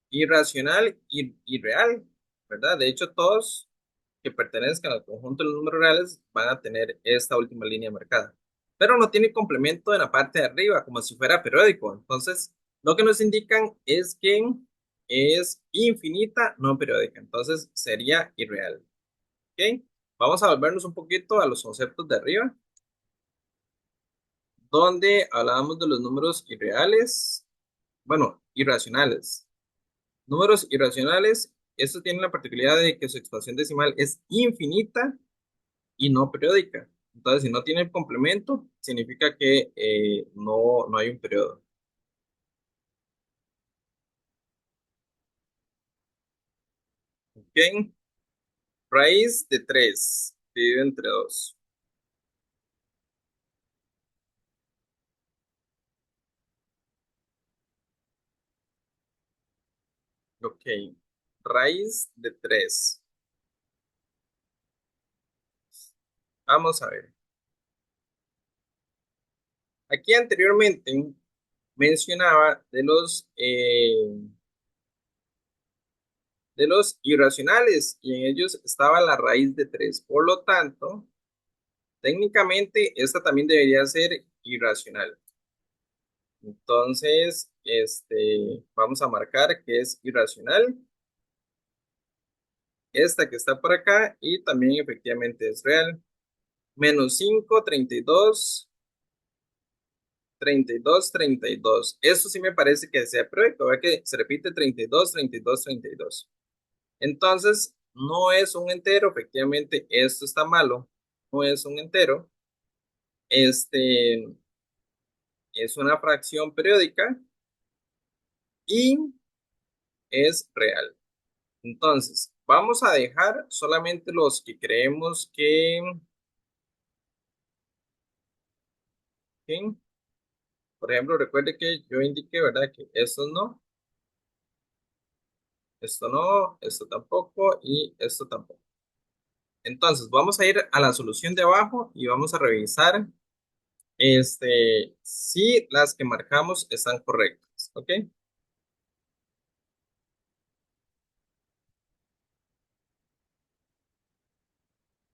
irracional y irreal, ¿verdad? De hecho, todos que pertenezcan al conjunto de los números reales van a tener esta última línea marcada. Pero no tiene complemento en la parte de arriba, como si fuera periódico. Entonces, lo que nos indican es que es infinita, no periódica. Entonces, sería irreal. ¿Ok? Vamos a volvernos un poquito a los conceptos de arriba, donde hablábamos de los números irreales, bueno, irracionales. Números irracionales, estos tienen la particularidad de que su expansión decimal es infinita y no periódica. Entonces, si no tiene complemento, significa que no hay un periodo. ¿Ok? Raíz de 3 dividido entre 2. Ok. Raíz de 3. Vamos a ver. Aquí anteriormente mencionaba de los irracionales y en ellos estaba la raíz de 3. Por lo tanto, técnicamente esta también debería ser irracional. Entonces, vamos a marcar que es irracional. Esta que está por acá y también efectivamente es real. -5, 32, 32, 32. Esto sí me parece que sea prueba, vea que se repite 32, 32, 32. Entonces, no es un entero, efectivamente, esto está malo, no es un entero. Este es una fracción periódica y es real. Entonces, vamos a dejar solamente los que creemos que, por ejemplo, recuerde que yo indiqué, ¿verdad? Que estos no, esto no, esto tampoco y esto tampoco. Entonces, vamos a ir a la solución de abajo y vamos a revisar si las que marcamos están correctas, ¿ok?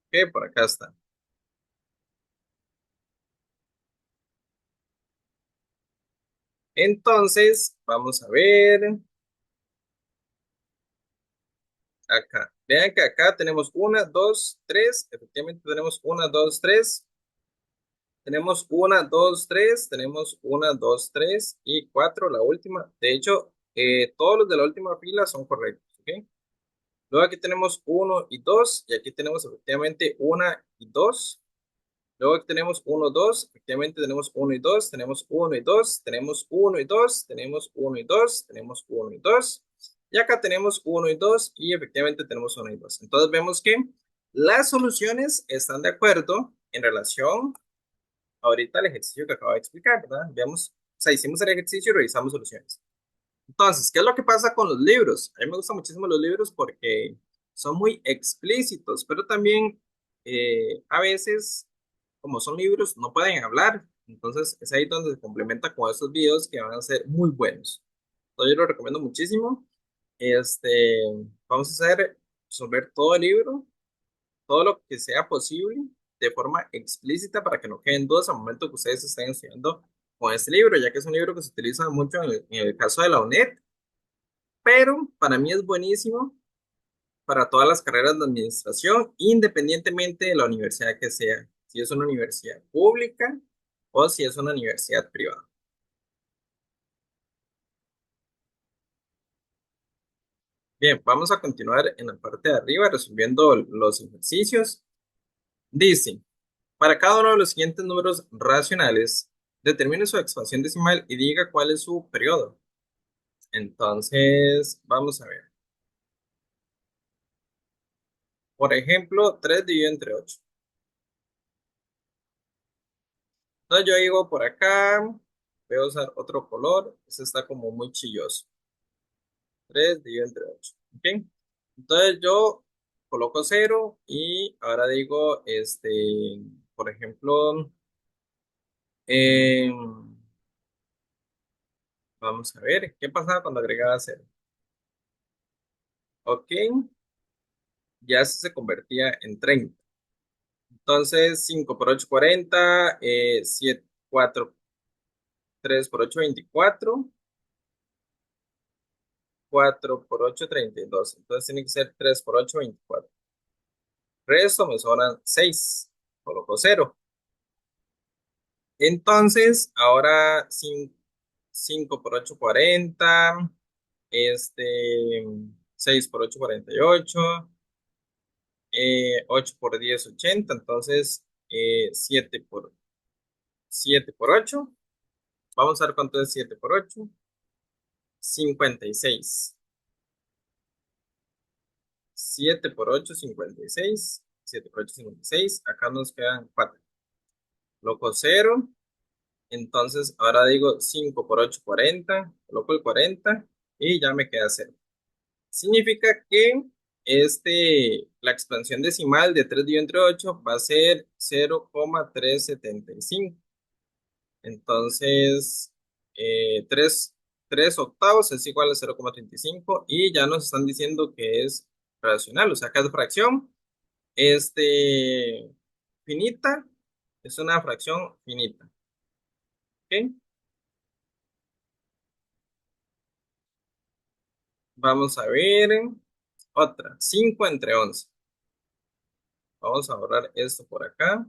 Ok, por acá está. Entonces, vamos a ver acá. Vean que acá tenemos una, dos, tres. Efectivamente tenemos una, dos, tres. Tenemos una, dos, tres. Tenemos una, dos, tres y cuatro, la última. De hecho, todos los de la última fila son correctos. ¿Ok? Luego aquí tenemos uno y dos. Y aquí tenemos efectivamente una y dos. Luego aquí tenemos uno, 2, efectivamente tenemos uno y 2, tenemos uno y 2, tenemos uno y 2, tenemos uno y 2, tenemos uno y 2, y acá tenemos uno y 2 y efectivamente tenemos uno y 2. Entonces vemos que las soluciones están de acuerdo en relación ahorita al ejercicio que acabo de explicar, ¿verdad? Vemos, o sea, hicimos el ejercicio y revisamos soluciones. Entonces, ¿qué es lo que pasa con los libros? A mí me gustan muchísimo los libros porque son muy explícitos, pero también a veces, como son libros, no pueden hablar. Entonces, es ahí donde se complementa con estos videos que van a ser muy buenos. Entonces, yo lo recomiendo muchísimo. Este, vamos a hacer, resolver todo el libro, todo lo que sea posible, de forma explícita para que no queden dudas al momento que ustedes estén estudiando con este libro, ya que es un libro que se utiliza mucho en el caso de la UNED, pero para mí es buenísimo para todas las carreras de administración, independientemente de la universidad que sea, si es una universidad pública o si es una universidad privada. Bien, vamos a continuar en la parte de arriba resolviendo los ejercicios. Dice, para cada uno de los siguientes números racionales, determine su expansión decimal y diga cuál es su periodo. Entonces, vamos a ver. Por ejemplo, 3 dividido entre 8. Entonces yo digo por acá, voy a usar otro color, este está como muy chilloso. 3 dividido entre 8. ¿Ok? Entonces yo coloco cero y ahora digo, por ejemplo, vamos a ver, ¿qué pasaba cuando agregaba cero? Ok, ya se convertía en 30. Entonces 5 por 8 40, 7, 4, 3 por 8 24, 4 por 8 32. Entonces tiene que ser 3 por 8 24. Resto me sobran 6. Coloco cero. Entonces, ahora 5 por 8 40. Este, 6 por 8 48. 8 por 10 80. Entonces, 7 por 8. Vamos a ver cuánto es 7 por 8. 56. 7 por 8, 56. 7 por 8, 56. Acá nos quedan 4. Coloco cero. Entonces, ahora digo 5 por 8 40, coloco el 40 y ya me queda cero. Significa que la expansión decimal de 3 dividido entre 8 va a ser 0,375. Entonces, 3 octavos es igual a 0,35 y ya nos están diciendo que es racional, o sea, que es fracción finita, es una fracción finita. ¿Ok? Vamos a ver otra. 5 entre 11. Vamos a borrar esto por acá.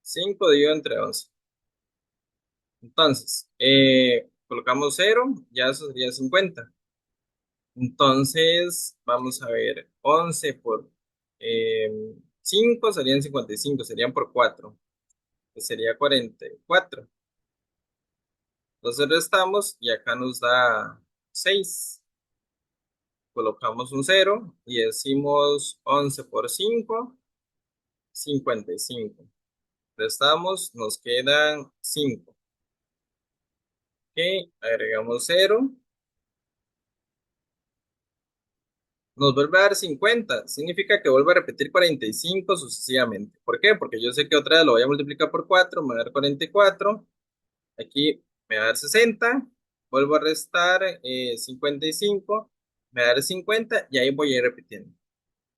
5 dividido entre 11. Entonces, colocamos cero, ya eso sería 50. Entonces, vamos a ver. 11 por 5 serían 55. Serían por 4, que sería 44. Entonces restamos y acá nos da 6. Colocamos un cero y decimos 11 por 5, 55. Restamos, nos quedan 5. Ok, agregamos cero. Nos vuelve a dar 50. Significa que vuelve a repetir 45 sucesivamente. ¿Por qué? Porque yo sé que otra vez lo voy a multiplicar por 4, me va a dar 44. Aquí me va a dar 60. Vuelvo a restar 55. Me va a dar 50 y ahí voy a ir repitiendo.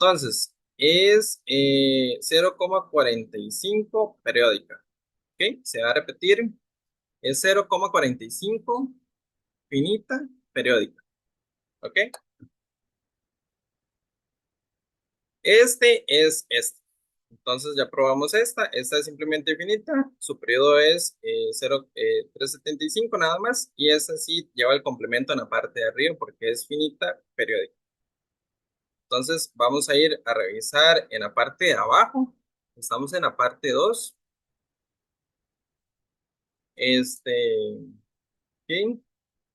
Entonces, es 0,45 periódica. ¿Ok? Se va a repetir. Es 0,45 finita periódica. ¿Ok? Este es este. Entonces ya probamos esta. Esta es simplemente finita. Su periodo es 375 nada más. Y esta sí lleva el complemento en la parte de arriba porque es finita periódica. Entonces vamos a ir a revisar en la parte de abajo. Estamos en la parte 2. Ok.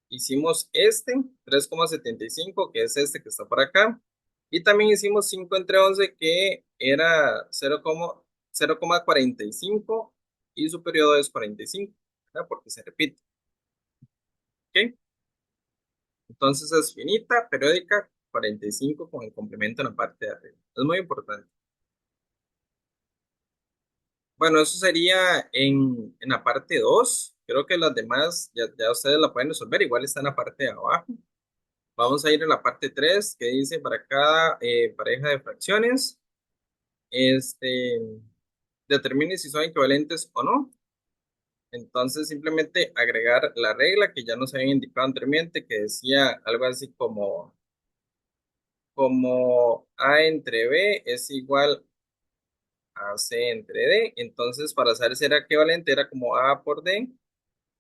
Hicimos este 3,75 que es este que está por acá. Y también hicimos 5 entre 11 que era 0,45 y su periodo es 45, ¿verdad? Porque se repite. ¿Ok? Entonces es finita, periódica, 45 con el complemento en la parte de arriba. Es muy importante. Bueno, eso sería en la parte 2. Creo que las demás ya ustedes la pueden resolver. Igual está en la parte de abajo. Vamos a ir a la parte 3 que dice para cada pareja de fracciones, este, determine si son equivalentes o no. Entonces, simplemente agregar la regla que ya nos habían indicado anteriormente, que decía algo así como A entre B es igual a C entre D. Entonces, para saber si era equivalente, era como A por D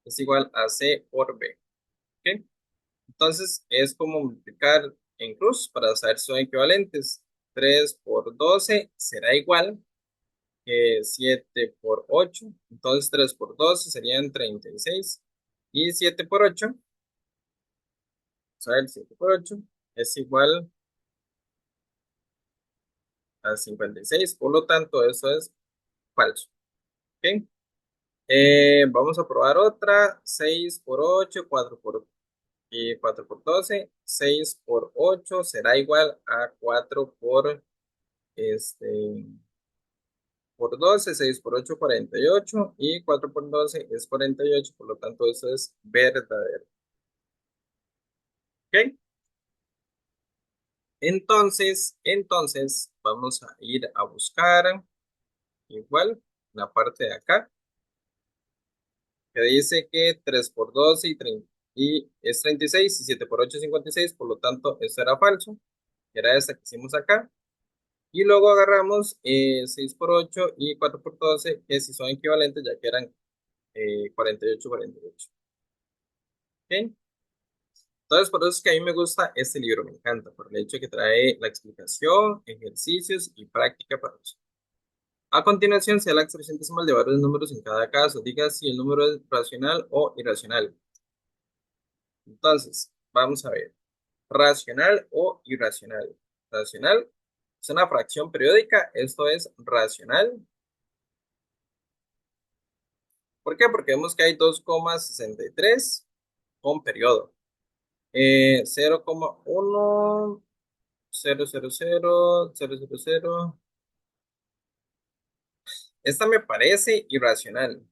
es igual a C por B. ¿Ok? Entonces, es como multiplicar en cruz para saber si son equivalentes. 3 por 12 será igual que 7 por 8. Entonces, 3 por 12 serían 36. Y 7 por 8, o sea, el 7 por 8 es igual a 56. Por lo tanto, eso es falso. ¿Ok? Vamos a probar otra. 6 por 8, 4 por 12. 6 por 8 será igual a 4 este, por 12. 6 por 8, 48. Y 4 por 12 es 48. Por lo tanto, eso es verdadero. ¿Ok? Entonces, vamos a ir a buscar igual la parte de acá, que dice que 3 por 12 y es 36 y 7 por 8 es 56. Por lo tanto, eso era falso, que era esta que hicimos acá. Y luego agarramos 6 por 8 y 4 por 12 que si son equivalentes, ya que eran 48, 48. ¿Ok? Entonces, por eso es que a mí me gusta este libro, me encanta, por el hecho de que trae la explicación, ejercicios y práctica para nosotros. A continuación, sea la expresión decimal de varios números en cada caso. Diga si el número es racional o irracional. Entonces, vamos a ver. Racional o irracional. Racional es una fracción periódica. Esto es racional. ¿Por qué? Porque vemos que hay 2,63 con periodo. 0,1, 0,00, 0,00. Esta me parece irracional.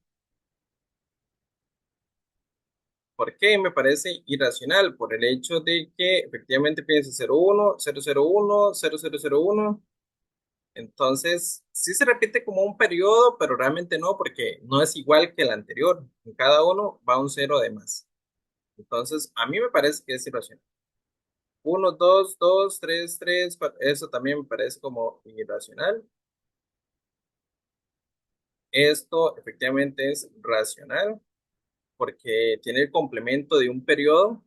¿Por qué me parece irracional? Por el hecho de que efectivamente pienso 0,1, 0,01, 0,001. Entonces, sí se repite como un periodo, pero realmente no, porque no es igual que el anterior. En cada uno va un cero de más. Entonces, a mí me parece que es irracional. 1, 2, 2, 3, 3, 4. Eso también me parece como irracional. Esto efectivamente es racional porque tiene el complemento de un periodo,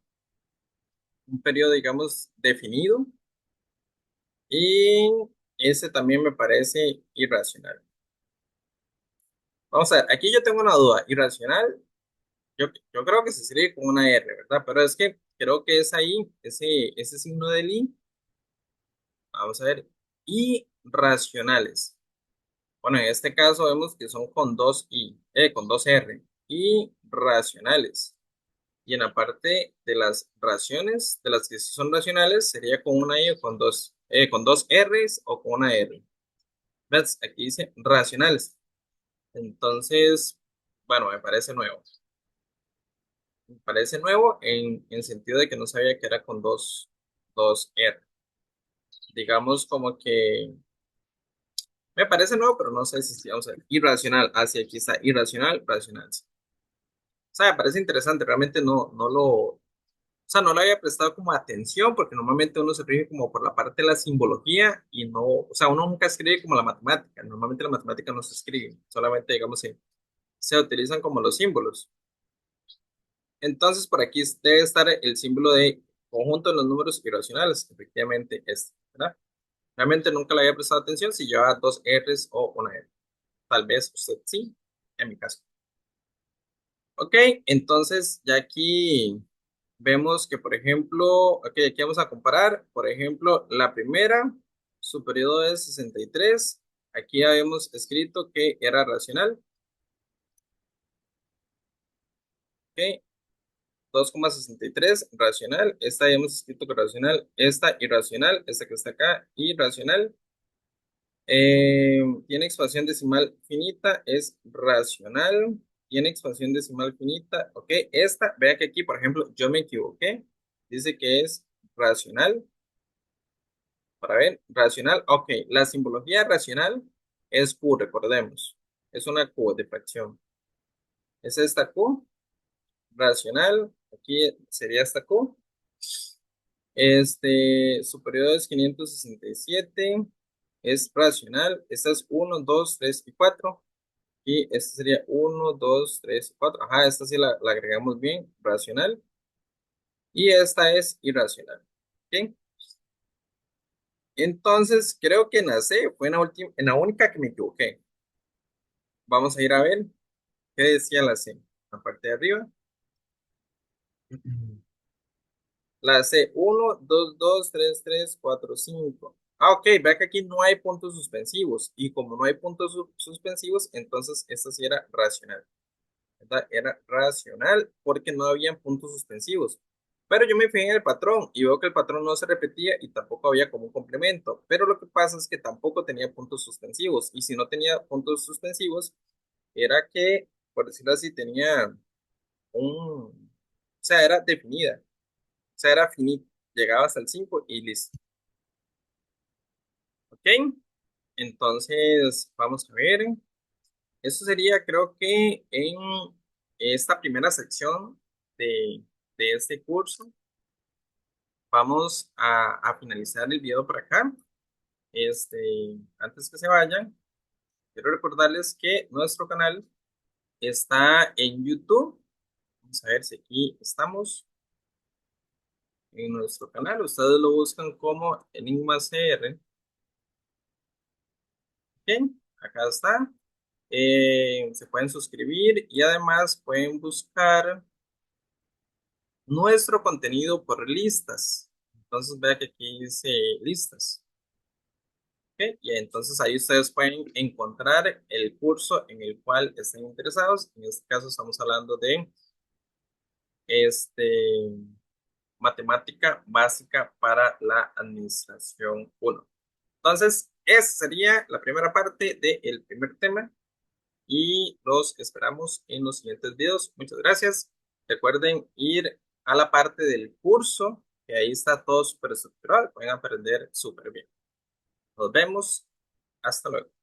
digamos, definido. Y ese también me parece irracional. Vamos a ver, aquí yo tengo una duda. Irracional, yo creo que se escribe con una R, ¿verdad? Pero es que creo que es ahí, ese signo del I. Vamos a ver. Irracionales. Bueno, en este caso vemos que son con dos I, con dos R. Irracionales. Y en la parte de las raciones, de las que sí son racionales, sería con una I o con dos Rs o con una R. ¿Ves? Aquí dice racionales. Entonces, bueno, me parece nuevo. Me parece nuevo en sentido de que no sabía que era con dos R. digamos como que me parece nuevo, pero no sé si vamos a ver. Irracional, hacia aquí está, irracional, racional. O sea, me parece interesante, realmente o sea, no le había prestado como atención porque normalmente uno se rige como por la parte de la simbología y no, o sea, uno nunca escribe como la matemática. Normalmente la matemática no se escribe, solamente, digamos, se utilizan como los símbolos. Entonces, por aquí debe estar el símbolo de conjunto de los números irracionales, efectivamente este, ¿verdad? Realmente nunca le había prestado atención si llevaba dos R's o una R. Tal vez usted sí, en mi caso. Ok, entonces ya aquí vemos que, por ejemplo, ok, aquí vamos a comparar, por ejemplo, la primera, su periodo es 63. Aquí habíamos escrito que era racional, ok, 2,63 racional, esta habíamos escrito que racional, esta irracional, esta que está acá, irracional. Tiene expansión decimal finita, es racional. Tiene expansión decimal finita. Ok, esta, vea que aquí, por ejemplo, yo me equivoqué. Dice que es racional. Para ver, racional. Ok, la simbología racional es Q, recordemos. Es una Q de fracción. Es esta Q, racional. Aquí sería esta Q. Su periodo es 567. Es racional. Esta es uno, 2, 3 y 4. Y esta sería uno, 2, 3, 4. Ajá, esta sí la agregamos bien, racional. Y esta es irracional. ¿Ok? Entonces, creo que en la C fue en la única que me equivoqué. Vamos a ir a ver qué decía la C. La parte de arriba. La C, uno, 2, 2, 3, 3, 4, 5. Ah, ok, vea que aquí no hay puntos suspensivos. Y como no hay puntos suspensivos, entonces esta sí era racional. ¿Verdad? Era racional porque no habían puntos suspensivos. Pero yo me fijé en el patrón y veo que el patrón no se repetía y tampoco había como un complemento. Pero lo que pasa es que tampoco tenía puntos suspensivos. Y si no tenía puntos suspensivos, era que, por decirlo así, tenía o sea, era definida. O sea, era finita. Llegaba hasta el 5 y listo. ¿Ok? Entonces, vamos a ver. Eso sería, creo que en esta primera sección de, de este curso, vamos a finalizar el video por acá. Antes que se vayan, quiero recordarles que nuestro canal está en YouTube. Vamos a ver si aquí estamos en nuestro canal. Ustedes lo buscan como Enigma CR. ¿Ok? Acá está. Se pueden suscribir y además pueden buscar nuestro contenido por listas. Entonces vea que aquí dice listas. ¿Ok? Y entonces ahí ustedes pueden encontrar el curso en el cual estén interesados. En este caso estamos hablando de este, matemática básica para la administración uno. Entonces, esa sería la primera parte del primer tema y los esperamos en los siguientes videos. Muchas gracias. Recuerden ir a la parte del curso, que ahí está todo súper estructurado. Pueden aprender súper bien. Nos vemos. Hasta luego.